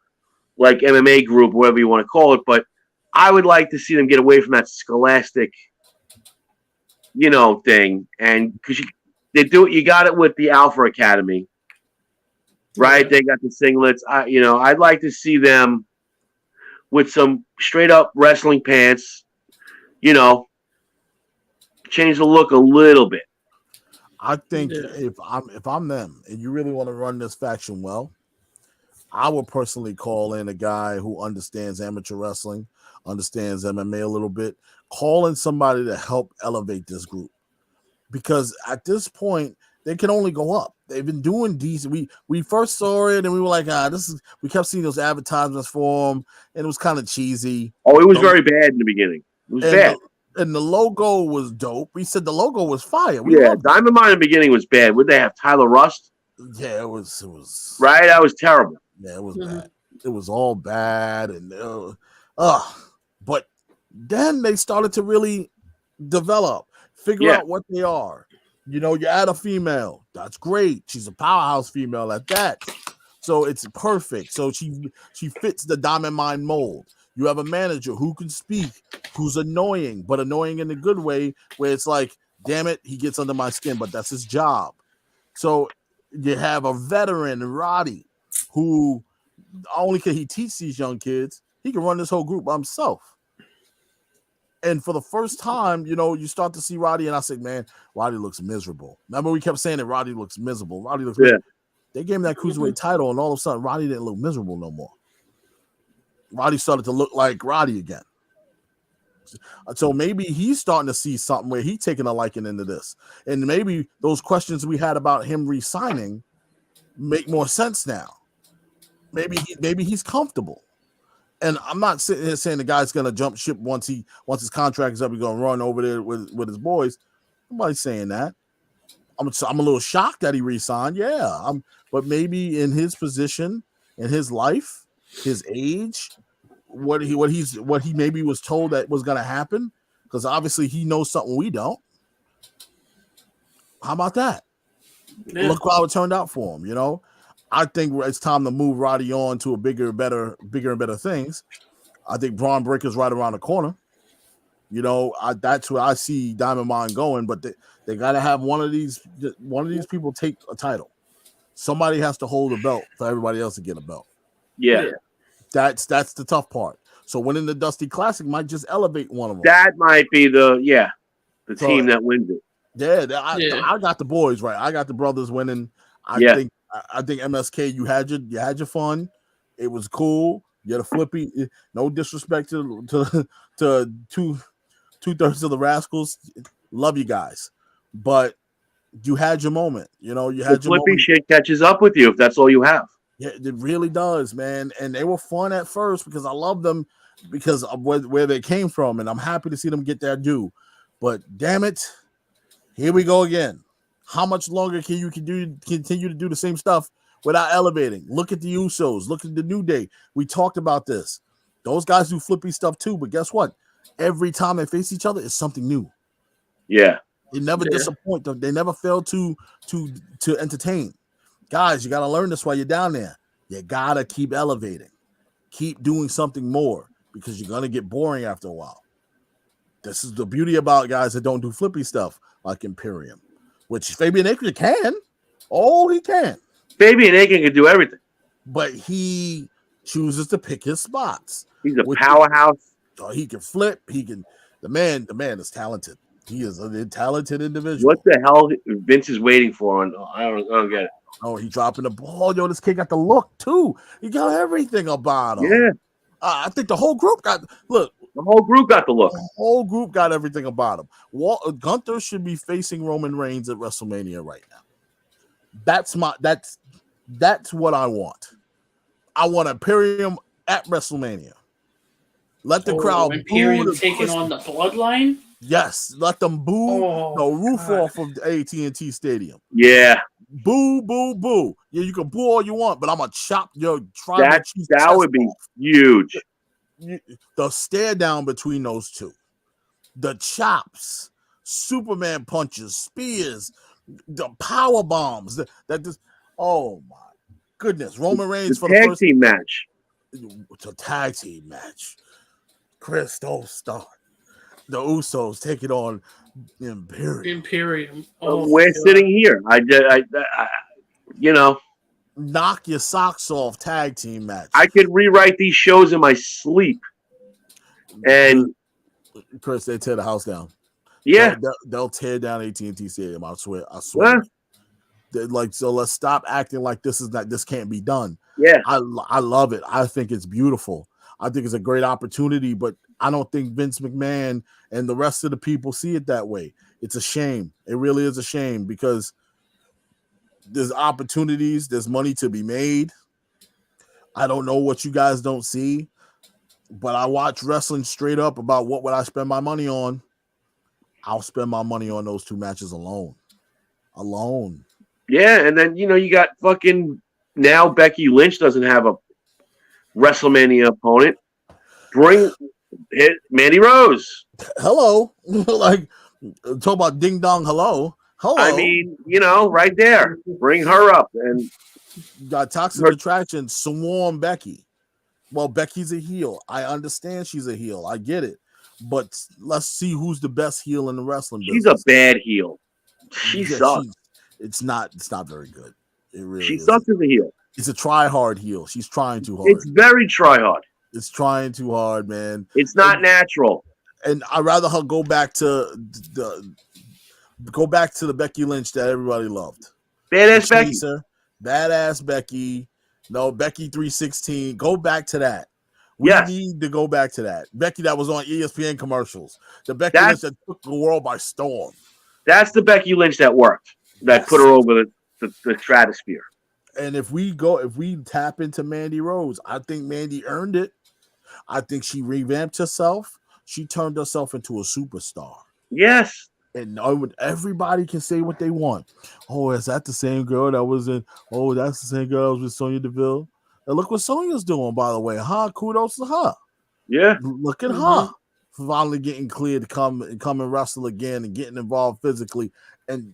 like MMA group, whatever you want to call it. But I would like to see them get away from that scholastic, thing. And because they do it, you got it with the Alpha Academy, right? They got the singlets. I'd like to see them with some straight up wrestling pants. Change the look a little bit. I think if I'm them and you really want to run this faction well, I would personally call in a guy who understands amateur wrestling, understands MMA a little bit, call in somebody to help elevate this group. Because at this point, they can only go up. They've been doing decent. We first saw it and we were like, we kept seeing those advertisements for them, and it was kind of cheesy. Oh, it was very bad in the beginning. It was bad. And the logo was dope. We said the logo was fire. Diamond Mine in the beginning was bad. Would they have Tyler Rust? Yeah, it was right. That was terrible. Yeah, it was bad. It was all bad, and but then they started to really develop, figure out what they are. You add a female. That's great. She's a powerhouse female at that. So it's perfect. So she fits the Diamond Mine mold. You have a manager who can speak, who's annoying, but annoying in a good way, where it's like, damn it, he gets under my skin, but that's his job. So you have a veteran, Roddy, who not only can he teach these young kids, he can run this whole group by himself. And for the first time, you start to see Roddy, and I said, man, Roddy looks miserable. Remember, we kept saying that Roddy looks miserable. Roddy looks miserable. They gave him that cruiserweight title, and all of a sudden, Roddy didn't look miserable no more. Roddy started to look like Roddy again. So maybe he's starting to see something where he's taking a liking into this. And maybe those questions we had about him re-signing make more sense now. Maybe he's comfortable. And I'm not sitting here saying the guy's going to jump ship once his contract is up, he's going to run over there with his boys. Nobody's saying that. I'm a little shocked that he re-signed. Yeah. But maybe in his position, in his life, his age, what he maybe was told that was going to happen, because obviously he knows something we don't. How about that? Yeah. Look how it turned out for him. I think it's time to move Roddy on to bigger and better things. I think Braun Breaker's right around the corner. That's where I see Diamond Mine going, but they got to have one of these people take a title. Somebody has to hold a belt for everybody else to get a belt. Yeah. That's the tough part. So winning the Dusty Classic might just elevate one of them. That might be the team that wins it. Yeah, I got the boys right. I got the brothers winning. I think MSK, you had your fun. It was cool. You had a flippy. No disrespect to 2/3 of the Rascals. Love you guys, but you had your moment. You had your flippy moment. Shit catches up with you if that's all you have. Yeah, it really does, man. And they were fun at first because I love them because of where they came from, and I'm happy to see them get their due. But damn it, here we go again. How much longer can you continue to do the same stuff without elevating? Look at the Usos. Look at the New Day. We talked about this. Those guys do flippy stuff too, but guess what? Every time they face each other, it's something new. Yeah. They never disappoint them. They never fail to entertain. Guys, you got to learn this while you're down there. You got to keep elevating. Keep doing something more because you're going to get boring after a while. This is the beauty about guys that don't do flippy stuff like Imperium, which Fabian Aiken can. Oh, he can. Fabian Aiken can do everything. But he chooses to pick his spots. He's a powerhouse. He can flip. The man is talented. He is a talented individual. What the hell Vince is waiting for? I don't get it. Oh, he dropping the ball. Yo, this kid got the look too. He got everything about him. Yeah. I think the whole group got look. The whole group got the look. The whole group got everything about him. Gunther should be facing Roman Reigns at WrestleMania right now. That's what I want. I want Imperium at WrestleMania. Let the crowd Imperium boo taking on the Bloodline. Yes, let them boo the roof off of the AT&T Stadium. Yeah, boo, boo, boo. Yeah, you can boo all you want, but I'm gonna chop your tribal chief's That chest would be off. huge. The stare down between those two, the chops, Superman punches, spears, the power bombs. That just, oh my goodness, Roman Reigns The for the tag first team match. it's a tag team match. Chris, don't start. The Usos take it on Imperium. Oh my We're God. sitting here. I you know, Knock your socks off tag team match. I could rewrite these shows in my sleep. And Chris, they tear the house down. yeah, They'll tear down AT&T Stadium. I swear. yeah. Like, so let's stop acting like this can't be done. Yeah. I love it. I think it's beautiful. I think it's a great opportunity, but I don't think Vince McMahon and the rest of the people see it that way. It's a shame. It really is a shame because there's opportunities, there's money to be made. I don't know what you guys don't see, but I watch wrestling straight up about what would I spend my money on. I'll spend my money on those two matches alone. Yeah, and then you got fucking now Becky Lynch doesn't have a WrestleMania opponent. Bring it, Mandy Rose. Hello. Like, talk about ding dong hello. I mean, right there. Bring her up. And got Toxic Attraction, swarm Becky. Well, Becky's a heel. I understand she's a heel. I get it. But let's see who's the best heel in the wrestling business. She's a bad heel. She sucks. It's not very good. It really she isn't. sucks as a heel. It's a try hard heel. She's trying too hard. It's very try hard. It's trying too hard, man. It's not natural. And I'd rather her go back to the Becky Lynch that everybody loved. Badass Becky. Badass Becky. No, Becky 316. Go back to that. We need to go back to that. Becky that was on ESPN commercials. The Becky Lynch that took the world by storm. That's the Becky Lynch that worked. That put her over the stratosphere. And if we tap into Mandy Rose, I think Mandy earned it. I think she revamped herself. She turned herself into a superstar. Yes. And everybody can say what they want. Oh, is that the same girl that was in? Oh, that's the same girl that was with Sonya Deville. And look what Sonya's doing, by the way. Kudos to her. Yeah. Look at her. Finally getting cleared to come and wrestle again and getting involved physically. And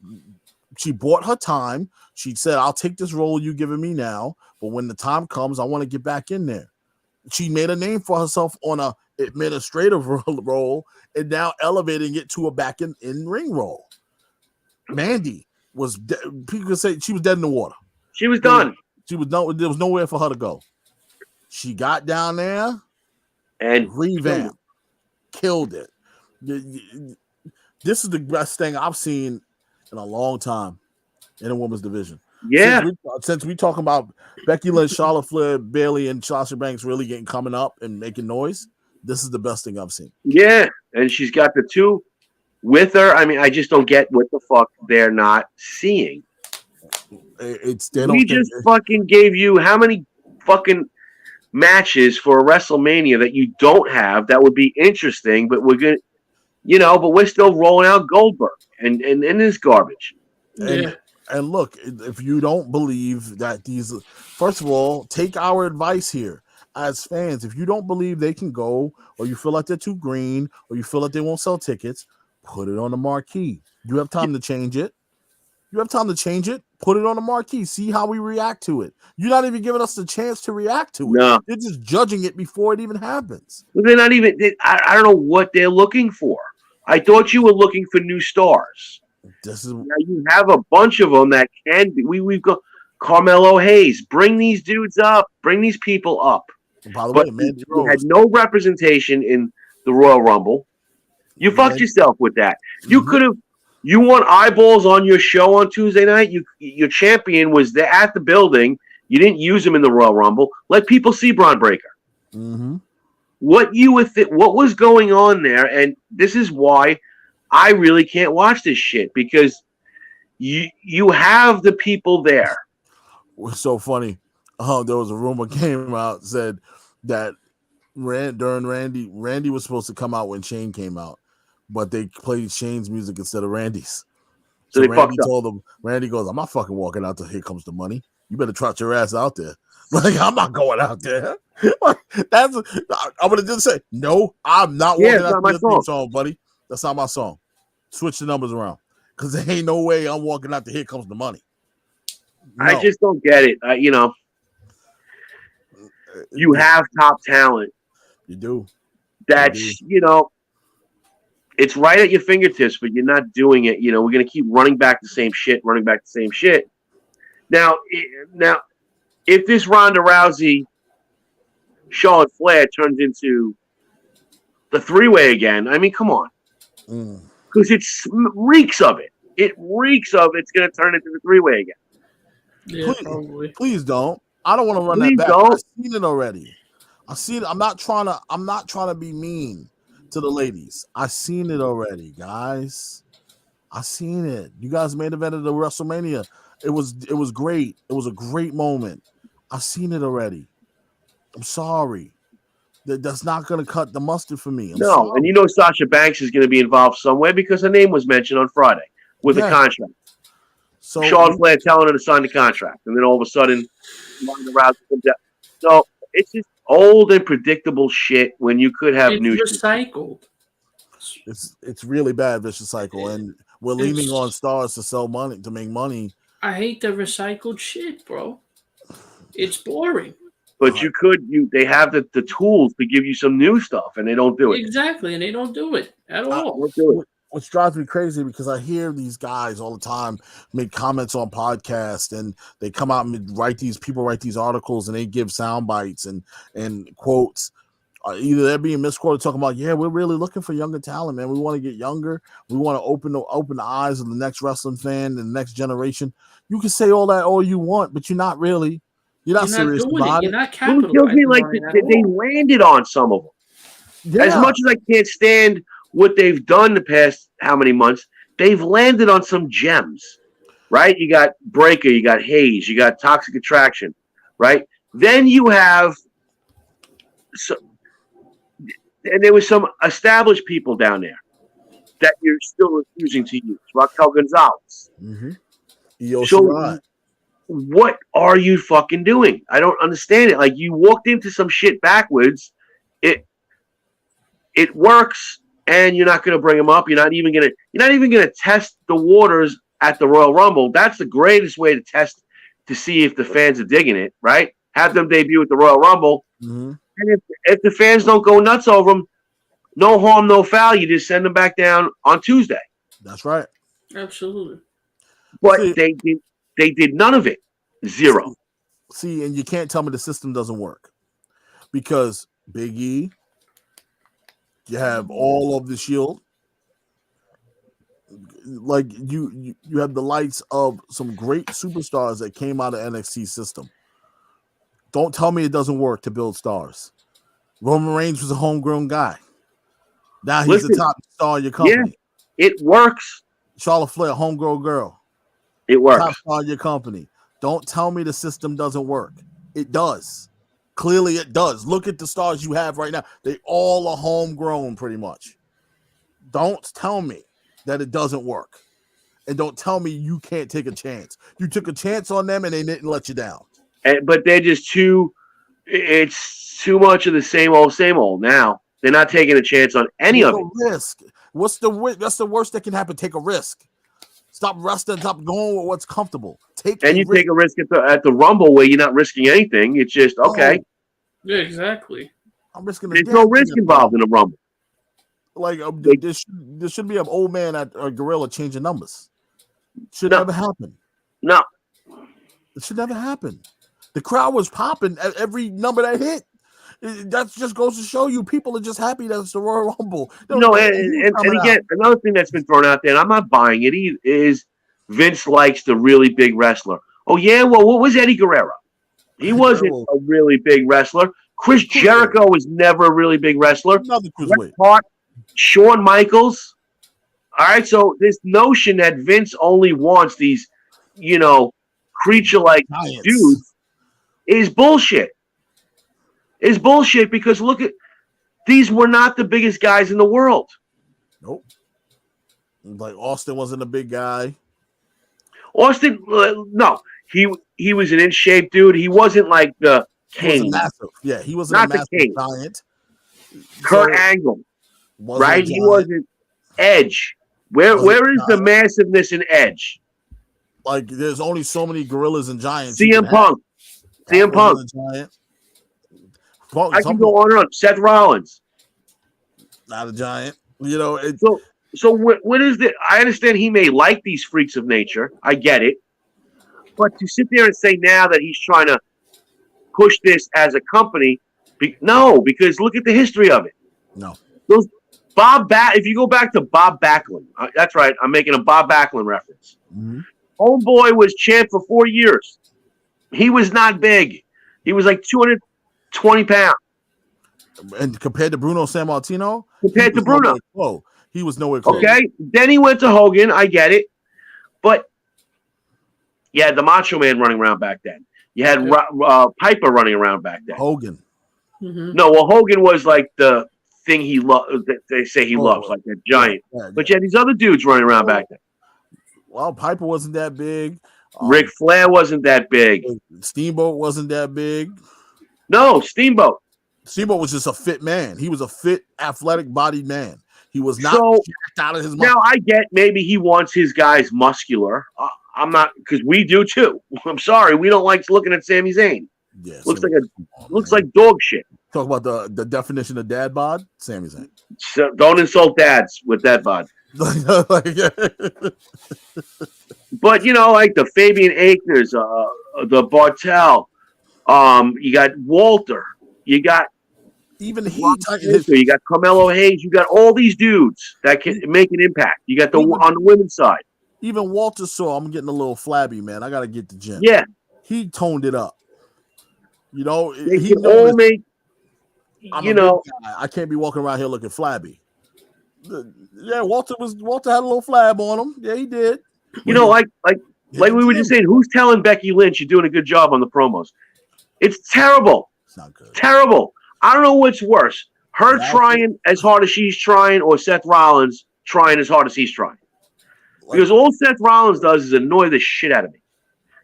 she bought her time. She said, I'll take this role you're giving me now, but when the time comes, I want to get back in there. She made a name for herself on a administrative role and now elevating it to a back in ring role. Mandy was people could say she was dead in the water. She was done. There was nowhere for her to go. She got down there and revamped, killed it. This is the best thing I've seen in a long time in a women's division. Yeah. Since we talking about Becky Lynch, Charlotte Flair, Bayley, and Sasha Banks really coming up and making noise, this is the best thing I've seen. Yeah, and she's got the two with her. I mean, I just don't get what the fuck they're not seeing. We just fucking gave you how many fucking matches for a WrestleMania that you don't have that would be interesting, but we're gonna, but we're still rolling out Goldberg and this garbage. And look, if you don't believe that first of all, take our advice here as fans. If you don't believe they can go, or you feel like they're too green, or you feel like they won't sell tickets, put it on the marquee. You have time to change it. Put it on the marquee. See how we react to it. You're not even giving us the chance to react to it. No. You're just judging it before it even happens. Well, they're not even. I don't know what they're looking for. I thought you were looking for new stars. Now you have a bunch of them that can be. We've got Carmelo Hayes. Bring these dudes up. Bring these people up. By the way, Mandy Rose had no representation in the Royal Rumble. You fucked yourself with that. You could have. You want eyeballs on your show on Tuesday night. Your champion was there at the building. You didn't use him in the Royal Rumble. Let people see Braun Breaker. Mm-hmm. What was going on there, and this is why I really can't watch this shit, because you have the people there. What's so funny? There was a rumor came out said that Randy was supposed to come out when Shane came out, but they played Shane's music instead of Randy's. So they Randy fucked up. told him. Randy goes, "I'm not fucking walking out there. Here comes the money. You better trot your ass out there." Like, I'm not going out there. Like, I'm gonna just say, no, I'm not walking out to your theme song, buddy. That's not my song. Switch the numbers around, because there ain't no way I'm walking out to Here Comes the Money. No. I just don't get it. You have top talent. You do. That's, it's right at your fingertips, but you're not doing it. We're going to keep running back the same shit. Now, if this Ronda Rousey, Charlotte Flair turns into the three-way again, I mean, come on. Because it reeks of it. It reeks of it's going to turn into the three-way again. Yeah, probably. Please don't. I don't want to run that back. I've seen it already. I'm not trying to be mean to the ladies. I've seen it already, guys. I seen it. You guys made event of the WrestleMania. It was great. It was a great moment. I've seen it already. I'm sorry. That's not going to cut the mustard for me. I'm sorry. And Sasha Banks is going to be involved somewhere because her name was mentioned on Friday with a contract. So Charlotte Flair telling her to sign the contract, and then all of a sudden, Ronda Rousey comes out. So it's just old and predictable shit when you could have new recycled. It's really bad vicious cycle, and we're leaning on stars to sell money, to make money. I hate the recycled shit, bro. It's boring. But they have the tools to give you some new stuff, and they don't do it. Exactly, and they don't do it at all. Don't do it. Which drives me crazy because I hear these guys all the time make comments on podcasts, and they come out and write these articles, and they give sound bites and quotes. Either they're being misquoted talking about, we're really looking for younger talent, man. We want to get younger. We want to open the eyes of the next wrestling fan and the next generation. You can say all that all you want, but you're not really. You're not serious about it. You're not capitalizing. It feels me like they landed on some of them. Yeah. As much as I can't stand what they've done the past how many months, they've landed on some gems, right? You got Breaker, you got Hayes, you got Toxic Attraction, right? Then you have and there was some established people down there that you're still refusing to use. Raquel Gonzalez. So what are you fucking doing? I don't understand it. Like, you walked into some shit backwards. It works, and you're not going to bring them up. You're not even going to test the waters at the Royal Rumble. That's the greatest way to test to see if the fans are digging it, right? Have them debut at the Royal Rumble. Mm-hmm. And if the fans don't go nuts over them, no harm, no foul. You just send them back down on Tuesday. That's right. Absolutely. But they did none of it. Zero. See, and you can't tell me the system doesn't work, because Big E, you have all of the Shield. Like, you have the likes of some great superstars that came out of NXT system. Don't tell me it doesn't work to build stars. Roman Reigns was a homegrown guy. Now he's the top star of your company. Yeah, it works. Charlotte Flair, homegrown girl. It works. Top star of your company. Don't tell me the system doesn't work. It does. Clearly it does. Look at the stars you have right now. They all are homegrown pretty much. Don't tell me that it doesn't work. And don't tell me you can't take a chance. You took a chance on them and they didn't let you down. But they're just it's too much of the same old now. They're not taking a chance on any of it. Risk. That's the worst that can happen. Take a risk. Stop resting. Stop going with what's comfortable. Take a risk at the Rumble where you're not risking anything. It's just okay. Yeah, exactly. I'm risking. There's no risk involved in a Rumble. Like there should be an old man at a gorilla changing numbers. Should never happen. No, it should never happen. The crowd was popping at every number that hit. That just goes to show you people are just happy that it's the Royal Rumble. And again, another thing that's been thrown out there, and I'm not buying it either, is Vince likes the really big wrestler. Oh, yeah? Well, what was Eddie Guerrero? He wasn't a really big wrestler. Chris Jericho was never a really big wrestler. Another cruiserweight. Hart, Shawn Michaels. All right, so this notion that Vince only wants these, creature-like dudes is bullshit. Is bullshit, because look at these were not the biggest guys in the world. Nope. Like Austin wasn't a big guy. Austin, no, he was an in shape dude. He wasn't like the Kane. He was massive. Yeah, he was not a massive the Kane. giant. Kurt Angle, right? He wasn't Edge. Where is the massiveness in Edge? Like, there's only so many gorillas and giants. CM Punk. CM Punk. I can go on and on. Seth Rollins. Not a giant. You know, so what is the? I understand he may like these freaks of nature. I get it. But to sit there and say now that he's trying to push this as a company, no, because look at the history of it. No. If you go back to Bob Backlund, that's right. I'm making a Bob Backlund reference. Mm-hmm. Homeboy was champ for 4 years. He was not big. He was like 220 pounds. And compared to Bruno Sammartino? Compared to Bruno. He was nowhere close. Okay. Then he went to Hogan. I get it. But you had the Macho Man running around back then. You had Piper running around back then. Hogan. Mm-hmm. No, well, Hogan was like the thing he loves. They say he loves, like that giant. Yeah. But you had these other dudes running around back then. Well, Piper wasn't that big. Ric Flair wasn't that big. Steamboat wasn't that big. No, Steamboat was just a fit man. He was a fit, athletic-bodied man. He was not jacked out of his muscle. Now, I get maybe he wants his guys muscular. I'm not, because we do too. I'm sorry, we don't like looking at Sami Zayn. Yeah, looks like dog shit. Talk about the definition of dad bod, Sami Zayn. So don't insult dads with that bod. But like the Fabian Aichner's, the Bartel, you got Walter, you got even you got Carmelo Hayes, you got all these dudes that can make an impact. You got on the women's side. Even Walter saw I'm getting a little flabby, man. I gotta get the gym. Yeah, he toned it up. He can all make. I can't be walking around here looking flabby. Yeah, Walter had a little flab on him. Yeah, he did. Like we were just saying, who's telling Becky Lynch you're doing a good job on the promos? It's terrible. It's not good. Terrible. I don't know what's worse. Her trying as hard as she's trying, or Seth Rollins trying as hard as he's trying. Because all Seth Rollins does is annoy the shit out of me.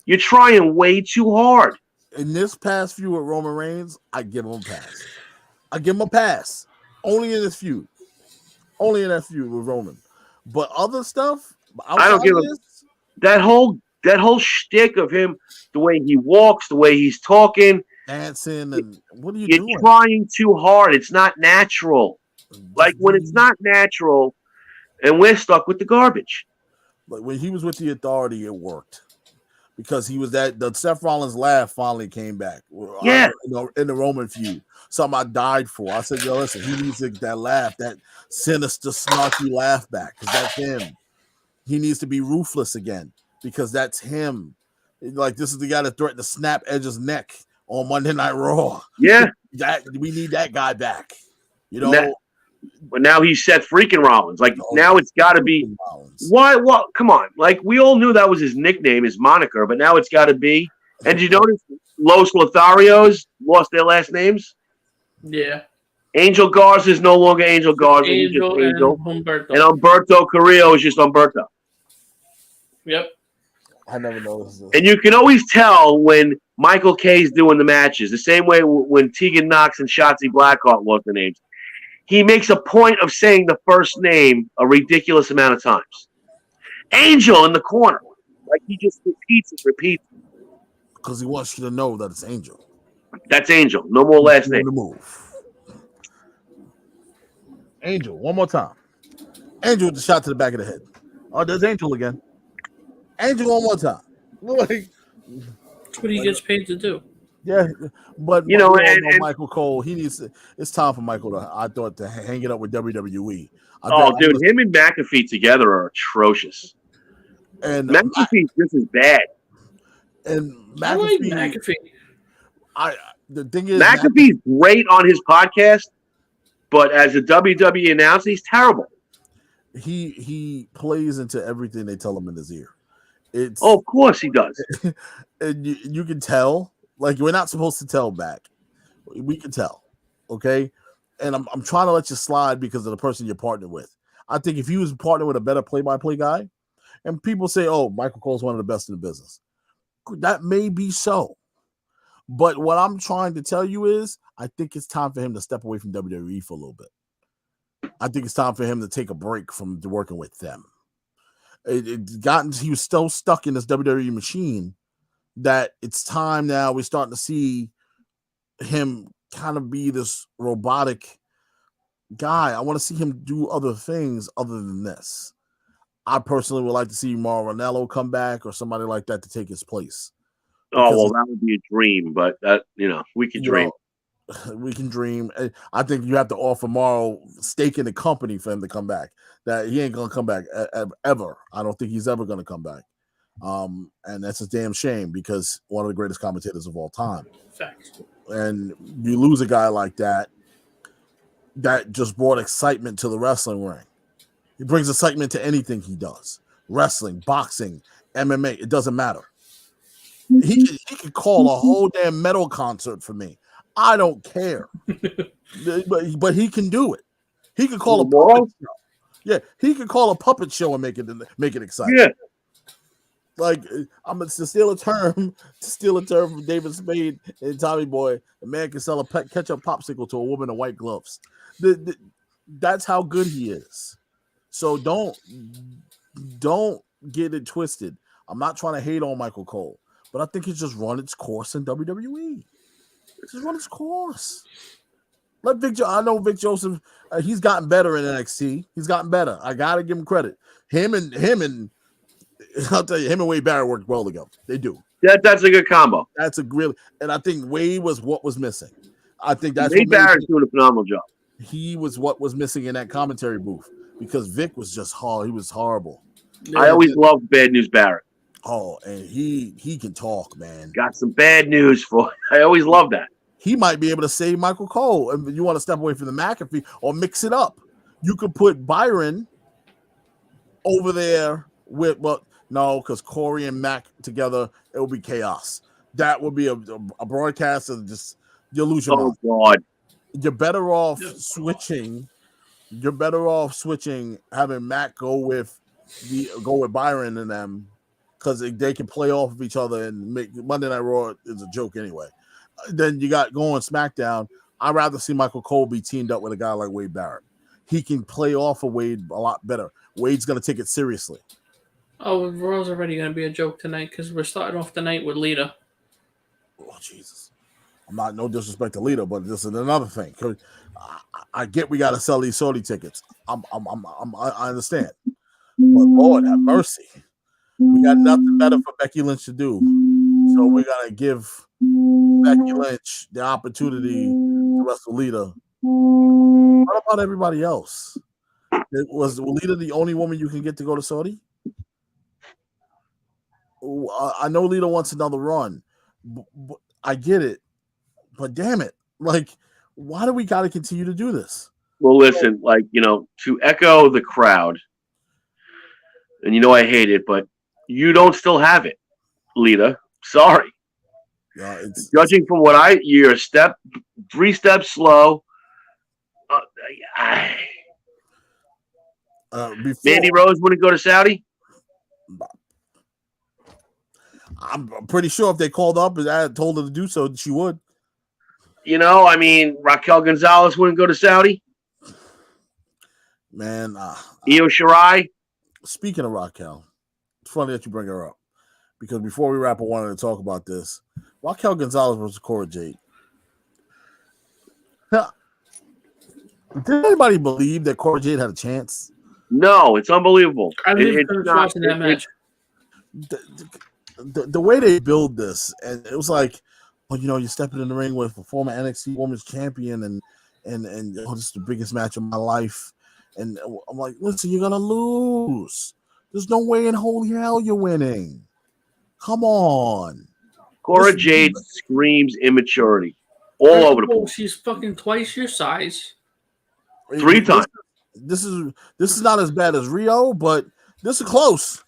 You're trying way too hard. In this past feud with Roman Reigns, I give him a pass. Only in this feud. Only in that feud with Roman. But other stuff, I don't give him that whole shtick of him, the way he walks, the way he's talking, dancing, and what are you doing? You're trying too hard. It's not natural. Like when it's not natural, and we're stuck with the garbage. Like when he was with the Authority, it worked. Because he was the Seth Rollins laugh finally came back. Yeah. In the Roman feud. Something I died for. I said, yo, listen, he needs to get that laugh, that sinister, snarky laugh back, because that's him. He needs to be ruthless again, because that's him. Like, this is the guy that threatened to snap Edge's neck on Monday Night Raw. Yeah. We need that guy back. But now he's Seth freaking Rollins. Like, now it's got to be. Why? Well, come on. Like, we all knew that was his nickname, his moniker, but now it's got to be. And did you notice Los Lotharios lost their last names? Yeah. Angel Garza is no longer Angel Garza. Angel. And Humberto. And Humberto Carrillo is just Humberto. Yep. I never noticed this. And you can always tell when Michael K's doing the matches. The same way when Tegan Knox and Shotzi Blackheart lost their names. He makes a point of saying the first name a ridiculous amount of times. Angel in the corner. Like he just repeats. Because he wants you to know that it's Angel. That's Angel. No more last name. Move. Angel, one more time. Angel with the shot to the back of the head. Oh, there's Angel again. Angel one more time. Like, that's what he gets paid to do. Yeah, but and Michael Cole, he needs to, it's time for Michael to hang it up with WWE. Dude, him and McAfee together are atrocious. And McAfee's just as bad. And McAfee, I like McAfee. The thing is, McAfee's great on his podcast, but as a WWE announcer, he's terrible. He plays into everything they tell him in his ear. Of course he does. And you can tell. Like, we're not supposed to tell back. We can tell, okay? And I'm trying to let you slide because of the person you're partnered with. I think if you was partnered with a better play-by-play guy, And people say, "Oh, Michael Cole's one of the best in the business." That may be so, but what I'm trying to tell you is, I think it's time for him to step away from WWE for a little bit. I think it's time for him to take a break from working with them. He was still stuck in this WWE machine that it's time now. We're starting to see him kind of be this robotic guy. I want to see him do other things other than this. I personally would like to see Mauro Ranallo come back or somebody like that to take his place. Oh, well, that would be a dream, but that, we can dream. We can dream. I think you have to offer Mauro stake in the company for him to come back. That he ain't gonna come back ever. I don't think he's ever gonna come back. And that's a damn shame because one of the greatest commentators of all time. Facts. And you lose a guy like that just brought excitement to the wrestling ring. He brings excitement to anything he does. Wrestling, boxing, MMA, it doesn't matter. He could call a whole damn metal concert for me. I don't care. but he can do it. He could call a puppet show. Yeah, he could call a puppet show and make it exciting. Yeah. Like, I'm to steal a term from David Spade and Tommy Boy. A man can sell a ketchup popsicle to a woman in white gloves. That's how good he is. So don't get it twisted. I'm not trying to hate on Michael Cole, but I think he's just run its course in WWE. Just run its course. I know Vic Joseph. He's gotten better in NXT. He's gotten better. I gotta give him credit. Him and I'll tell you, him and Wade Barrett worked well together. They do. That's a good combo. That's a really, and I think Wade was what was missing. I think that's Wade Barrett's doing a phenomenal job. He was what was missing in that commentary booth because Vic was just hard. He was horrible. I always loved Bad News Barrett. Oh, and he can talk, man. Got some bad news for. I always love that. He might be able to save Michael Cole. And you want to step away from the McAfee or mix it up. You could put Byron over there with no, because Corey and Mac together, it would be chaos. That would be a broadcast of just you'll lose your mind. God. You're better off switching. You're better off switching, having Mac go with Byron and them, because they can play off of each other and make Monday Night Raw is a joke anyway. Then you got going SmackDown. I'd rather see Michael Cole be teamed up with a guy like Wade Barrett. He can play off of Wade a lot better. Wade's going to take it seriously. Oh, Raw's already going to be a joke tonight because we're starting off the night with Lita. Oh, Jesus. I'm not no disrespect to Lita, but this is another thing. I get we got to sell these Saudi tickets. I understand. But Lord have mercy. We got nothing better for Becky Lynch to do. So we're going to give Becky Lynch the opportunity to wrestle Lita. What about everybody else? Was Lita the only woman you can get to go to Saudi? I know Lita wants another run. But I get it. But damn it. Like, why do we got to continue to do this? Well, listen, to echo the crowd, and I hate it, but you don't still have it, Lita. Sorry. Yeah, judging from what you're 3 steps slow. Mandy Rose wouldn't go to Saudi? I'm pretty sure if they called up and I told her to do so, she would. Raquel Gonzalez wouldn't go to Saudi. Man, Io Shirai. Speaking of Raquel, it's funny that you bring her up because before we wrap up, I wanted to talk about this. Raquel Gonzalez versus Cora Jade. Did anybody believe that Cora Jade had a chance? No, it's unbelievable. I believe watching that match. The way they build this, and it was like, well, you're stepping in the ring with a former NXT Women's Champion, and this is the biggest match of my life. And I'm like, listen, you're gonna lose. There's no way in holy hell you're winning. Come on. Cora Jade screams immaturity all over the place. She's fucking twice your size. 3 times. This is not as bad as Rio, but this is close.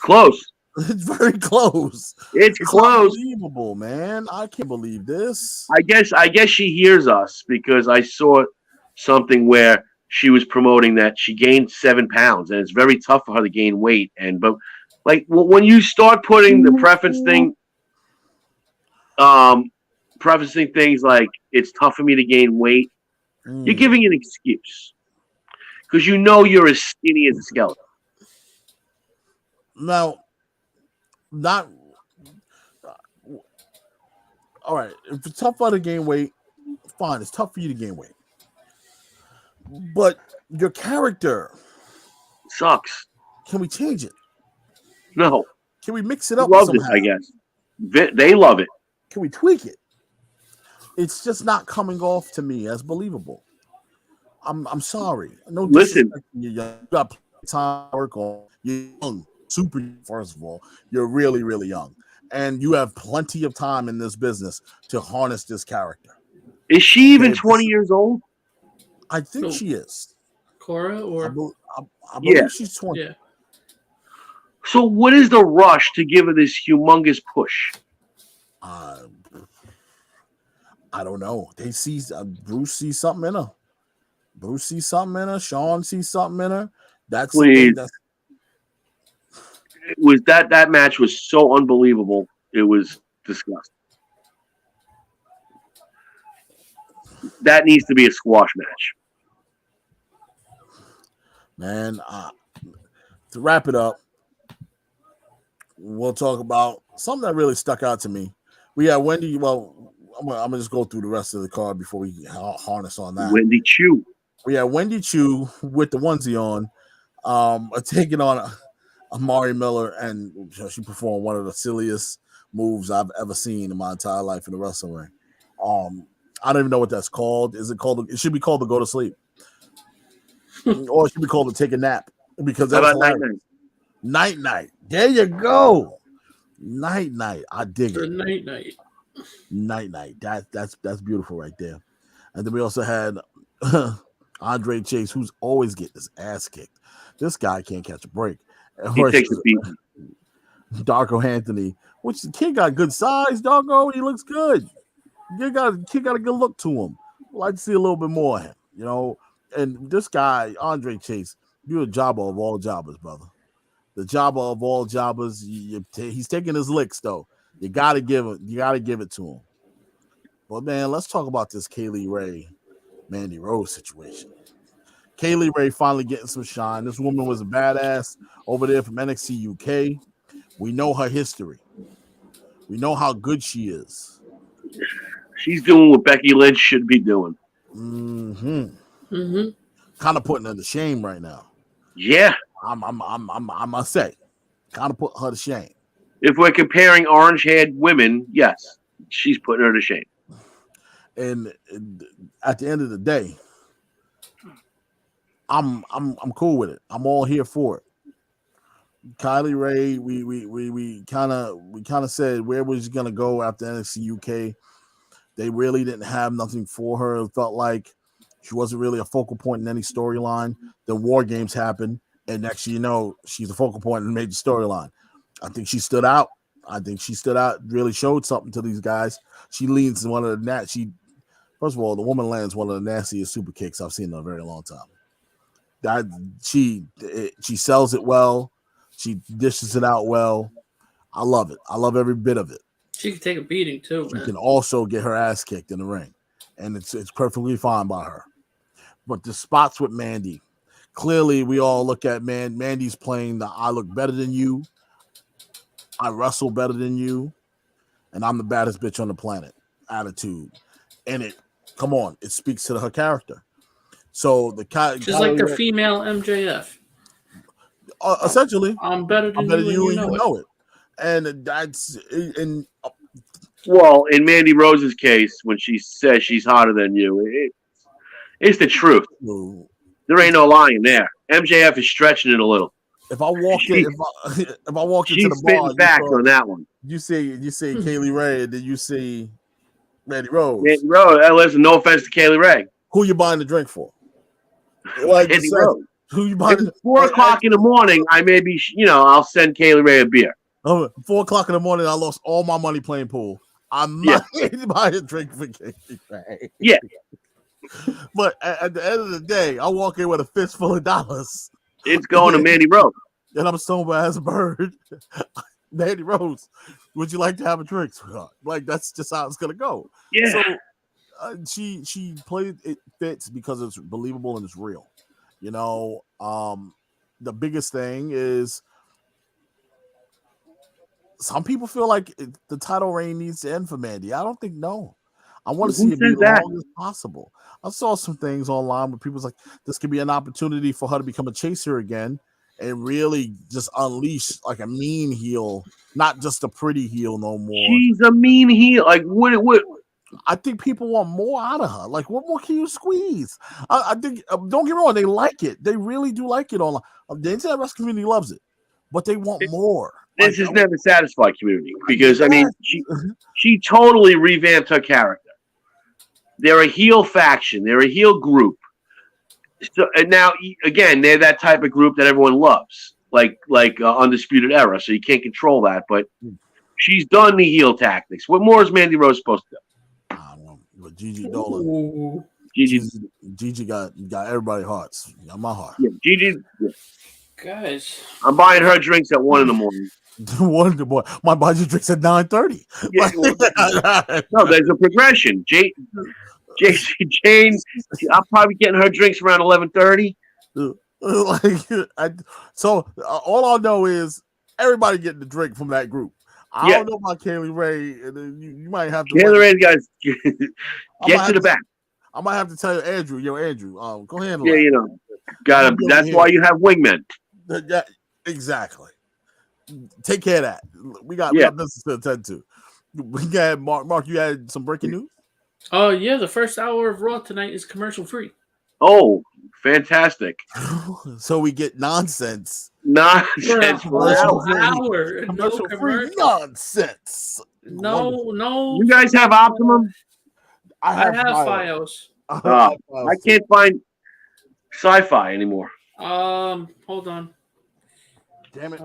Close. It's very close. It's close. Unbelievable, man. I can't believe this. I guess she hears us because I saw something where she was promoting that she gained 7 pounds, and it's very tough for her to gain weight. But like when you start putting the prefacing things like it's tough for me to gain weight, you're giving an excuse because you're as skinny as a skeleton. Now, not all right. If it's tough for her to gain weight, fine. It's tough for you to gain weight, but your character sucks. Can we change it? No. Can we mix it up? Love somehow? it, I guess they love it. Can we tweak it? It's just not coming off to me as believable. I'm sorry. No, listen, you got time to work on. You're young, super. First of all, you're really, really young, and you have plenty of time in this business to harness this character. Is she even 20 years old? I think she is. Cora, or I believe she's 20. Yeah. So what is the rush to give her this humongous push? I don't know. They see Bruce sees something in her. Bruce sees something in her. Sean sees something in her. That's please. It was that match was so unbelievable. It was disgusting. That needs to be a squash match. Man, to wrap it up, we'll talk about something that really stuck out to me. We had Wendy. Well, I'm gonna just go through the rest of the card before we harness on that. Wendy Chu. We had Wendy Chu with the onesie on, taking on Amari Miller, and she performed one of the silliest moves I've ever seen in my entire life in the wrestling ring. I don't even know what that's called. Is it called? It should be called the go to sleep, or it should be called the take a nap, because that's hilarious. Night. There you go. Night. I dig it. Night. That's beautiful right there. And then we also had Andre Chase, who's always getting his ass kicked. This guy can't catch a break. He takes the beat. Darko Anthony, which the kid got good size. Darko, he looks good. Kid got a good look to him. I'd like to see a little bit more of him, And this guy, Andre Chase, you're a jobber of all jobbers, brother. The jobber of all jobbers. He's taking his licks though. You gotta give it to him. But man, let's talk about this Kaylee Ray, Mandy Rose situation. Kaylee Ray finally getting some shine. This woman was a badass over there from NXT UK. We know her history. We know how good she is. She's doing what Becky Lynch should be doing. Kind of putting her to shame right now. Yeah. I must say, kind of put her to shame. If we're comparing orange-haired women, yes, she's putting her to shame. And at the end of the day, I'm cool with it. I'm all here for it. Kylie Ray, we kind of said where was she gonna go after NXT UK. They really didn't have nothing for her. It felt like she wasn't really a focal point in any storyline. The War Games happened, and next you know, she's a focal point in a major storyline. I think she stood out. Really showed something to these guys. She leads one of the first of all, the woman lands one of the nastiest super kicks I've seen in a very long time. That she sells it well. She dishes it out well. I love it. I love every bit of it. She can take a beating too. She can also get her ass kicked in the ring, and it's perfectly fine by her. But the spots with Mandy, clearly we all look at Mandy's playing the I look better than you, I wrestle better than you, and I'm the baddest bitch on the planet attitude. And it speaks to her character. So she's like the female MJF. Essentially, I'm better than you, and you know it. And that's well, in Mandy Rose's case, when she says she's hotter than you, it's the truth. There ain't no lying there. MJF is stretching it a little. If I walk into the bar, facts on that one. You say Kaylee Ray, and then you see Mandy Rose. Mandy Rose. Listen, no offense to Kaylee Ray. Who you buying the drink for? Mandy Rose. Who you buying? 4 o'clock in the morning, I may be, I'll send Kaylee Ray a beer. 4 o'clock in the morning, I lost all my money playing pool. I might buy a drink for Kaylee Ray. Yeah. But at the end of the day, I walk in with a fistful of dollars. It's going to Mandy Rose. And I'm sober as a bird. Mandy Rose, would you like to have a drink, sweetheart? Like, that's just how it's gonna go. Yeah. So she played it fits because it's believable and it's real. You know, the biggest thing is some people feel like the title reign needs to end for Mandy. I don't think no. I want to see it be as long as possible. I saw some things online where people's like, this could be an opportunity for her to become a chaser again and really just unleash like a mean heel, not just a pretty heel no more. She's a mean heel. Like what? I think people want more out of her. Like, what more can you squeeze? I think, don't get me wrong, they like it. They really do like it online. The internet wrestling community loves it, but they want more. This is never satisfied community because I mean, she totally revamped her character. They're a heel faction. They're a heel group. So, and now, again, they're that type of group that everyone loves, like Undisputed Era. So you can't control that. But she's done the heel tactics. What more is Mandy Rose supposed to do? I don't know. But Gigi Dolan, Gigi got everybody's hearts. Got my heart. Yeah, Gigi. Yeah. Guys, I'm buying her drinks at 1 a.m. Wonder boy, my budget drinks at 9:30. Yeah, no, there's a progression. Jane, I'm probably getting her drinks around 11:30. So all I know is everybody getting the drink from that group. I don't know about Kaylee Ray, and you might have to. Kaylee Ray, guys, get to the back. I might have to tell you, Andrew. Go ahead. Yeah, you know, got to. That's why you have wingmen. Yeah, exactly. Take care of that. We got business to attend to. We got Mark. You had some breaking news. Oh yeah, the first hour of Raw tonight is commercial free. Oh, fantastic! So we get nonsense. Nonsense for an hour. Commercial free nonsense. No. You guys have Optimum? I have Fios. I can't find Sci-Fi anymore. Hold on. Damn it.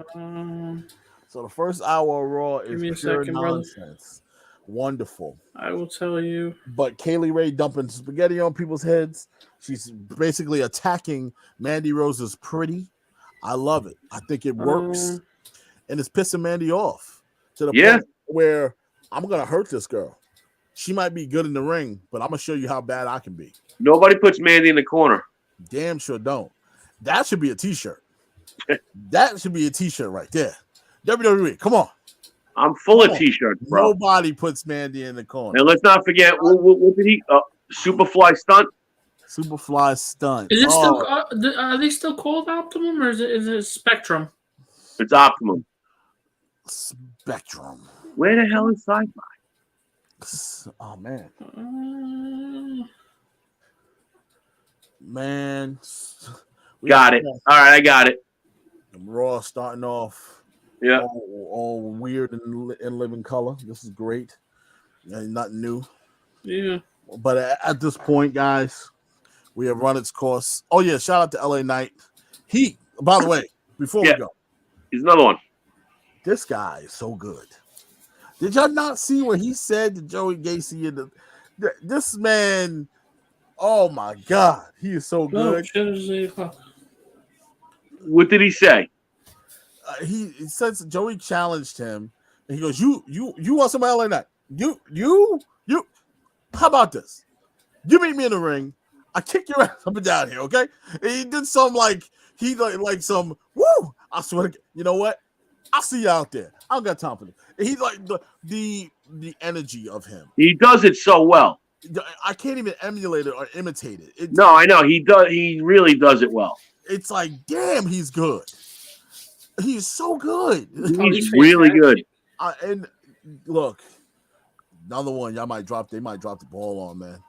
So the first hour of Raw is pure nonsense. Brother. Wonderful. I will tell you. But Kaylee Ray dumping spaghetti on people's heads. She's basically attacking Mandy Rose as pretty. I love it. I think it works. And it's pissing Mandy off to the point where I'm going to hurt this girl. She might be good in the ring, but I'm going to show you how bad I can be. Nobody puts Mandy in the corner. Damn sure don't. That should be a t-shirt. That should be a t-shirt right there. WWE, come on. I'm full of t-shirts, bro. Nobody puts Mandy in the corner. And let's not forget, what did he? Superfly stunt? Superfly stunt. Is it still? Are they still called Optimum or is it Spectrum? It's Optimum. Spectrum. Where the hell is Sci-Fi? Oh man. Man. Got it. All right, I got it. Raw starting off. Yeah. All weird and living color. This is great. Nothing new. Yeah. But at this point, guys, we have run its course. Oh, yeah. Shout out to LA Knight. By the way, before we go, he's another one. This guy is so good. Did y'all not see what he said to Joey Gacy? This man, oh my God, he is so good. What did he say? He says Joey challenged him, and he goes, "You want somebody like that? You? How about this? You meet me in the ring. I kick your ass up and down here, okay?" And he did some like some woo. I swear to, you know what? I'll see you out there. I don't got time for this. And he's like the energy of him. He does it so well. I can't even emulate it or imitate it. No, I know he does. He really does it well. It's like, damn, he's good. He's so good. He's really good. And look, another one they might drop the ball on, man.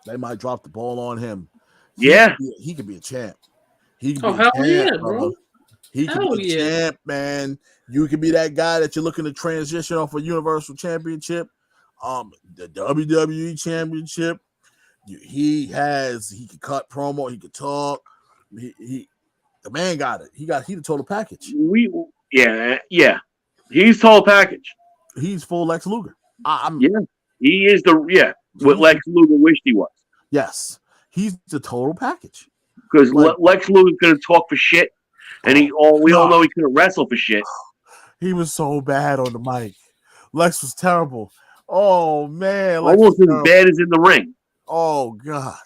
They might drop the ball on him. He could be a champ. He could be a champ, bro. He could be a champ, man. You could be that guy that you're looking to transition off a Universal Championship, the WWE Championship. He could cut promo. He could talk. The man got it. He the total package. He's total package. He's full Lex Luger. He is what Lex Luger wished he was. Yes, he's the total package. Because Lex Luger's going to talk for shit, and we all know he's going to wrestle for shit. He was so bad on the mic. Lex was terrible. Oh man, Lex almost as bad as in the ring. Oh god.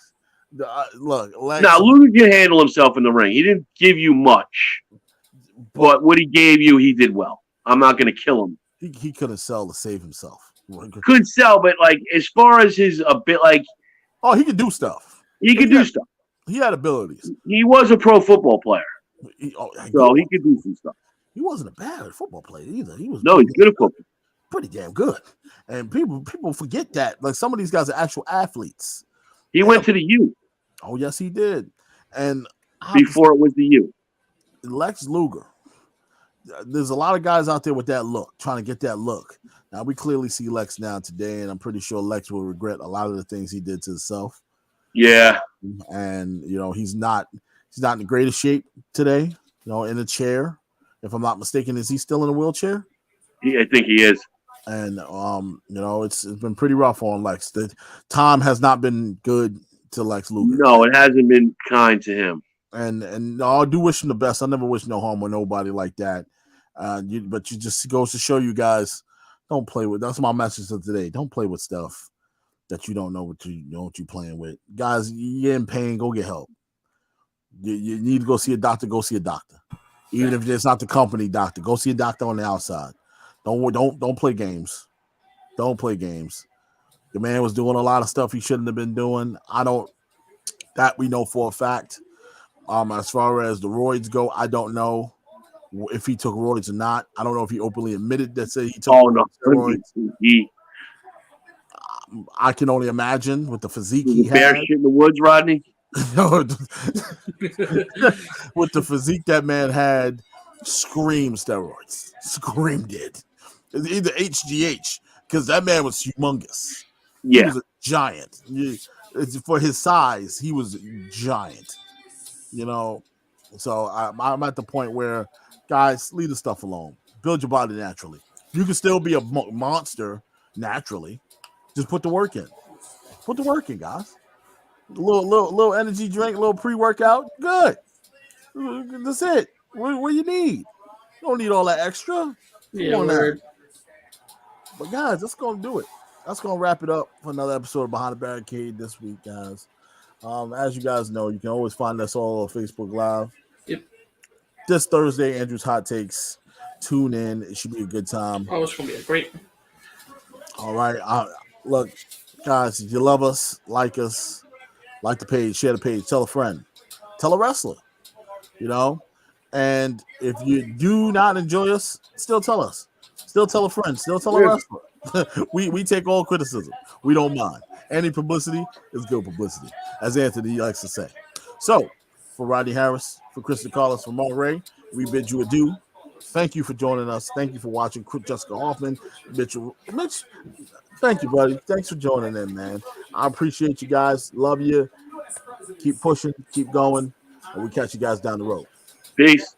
Look, Lex. Now Luger can handle himself in the ring. He didn't give you much, but what he gave you, he did well. I'm not going to kill him. He couldn't sell to save himself. Could sell, but like as far as his a bit like, he could do stuff. He could do stuff. He had abilities. He was a pro football player, so he could do some stuff. He wasn't a bad football player either. He was he's good at football. Pretty damn good. And people forget that. Like some of these guys are actual athletes. He went to the U. Oh yes, he did. And before it was the U. Lex Luger. There's a lot of guys out there with that look, trying to get that look. Now we clearly see Lex now today, and I'm pretty sure Lex will regret a lot of the things he did to himself. Yeah. And he's not in the greatest shape today. In a chair. If I'm not mistaken, is he still in a wheelchair? Yeah, I think he is. And it's been pretty rough on Lex. The time has not been good to Lex Luger. No, it hasn't been kind to him. And I do wish him the best. I never wish no harm on nobody like that. But you just goes to show you guys, don't play with. That's my message of today. Don't play with stuff that you don't know what you're playing with. Guys, you're in pain. Go get help. You need to go see a doctor. Go see a doctor. Even if it's not the company doctor, go see a doctor on the outside. Don't play games. Don't play games. The man was doing a lot of stuff he shouldn't have been doing. That we know for a fact. As far as the roids go, I don't know if he took roids or not. I don't know if he openly admitted that he took roids. I can only imagine with the physique he had. Bear shit in the woods, Rodney. With the physique that man had, screamed steroids. Screamed it. Either HGH, because that man was humongous. Yeah. He was a giant. For his size, he was giant. So I'm at the point where, guys, leave the stuff alone. Build your body naturally. You can still be a monster naturally. Just put the work in. Put the work in, guys. A little energy drink, a little pre-workout. Good. That's it. What you need? You don't need all that extra. Yeah, but guys, that's gonna do it. That's gonna wrap it up for another episode of Behind the Barricade this week, guys. As you guys know, you can always find us all on Facebook Live. Yep. This Thursday, Andrew's Hot Takes. Tune in. It should be a good time. Oh, it's gonna be great. All right. Look, guys, if you love us, like the page, share the page, tell a friend, tell a wrestler, And if you do not enjoy us, still tell us. Still tell a friend. Still tell a wrestler. we take all criticism. We don't mind. Any publicity is good publicity, as Anthony likes to say. So, for Rodney Harris, for Kristen Carlos, for Mark Ray, we bid you adieu. Thank you for joining us. Thank you for watching. Jessica Hoffman, Mitch, thank you, buddy. Thanks for joining in, man. I appreciate you guys. Love you. Keep pushing. Keep going. And we'll catch you guys down the road. Peace.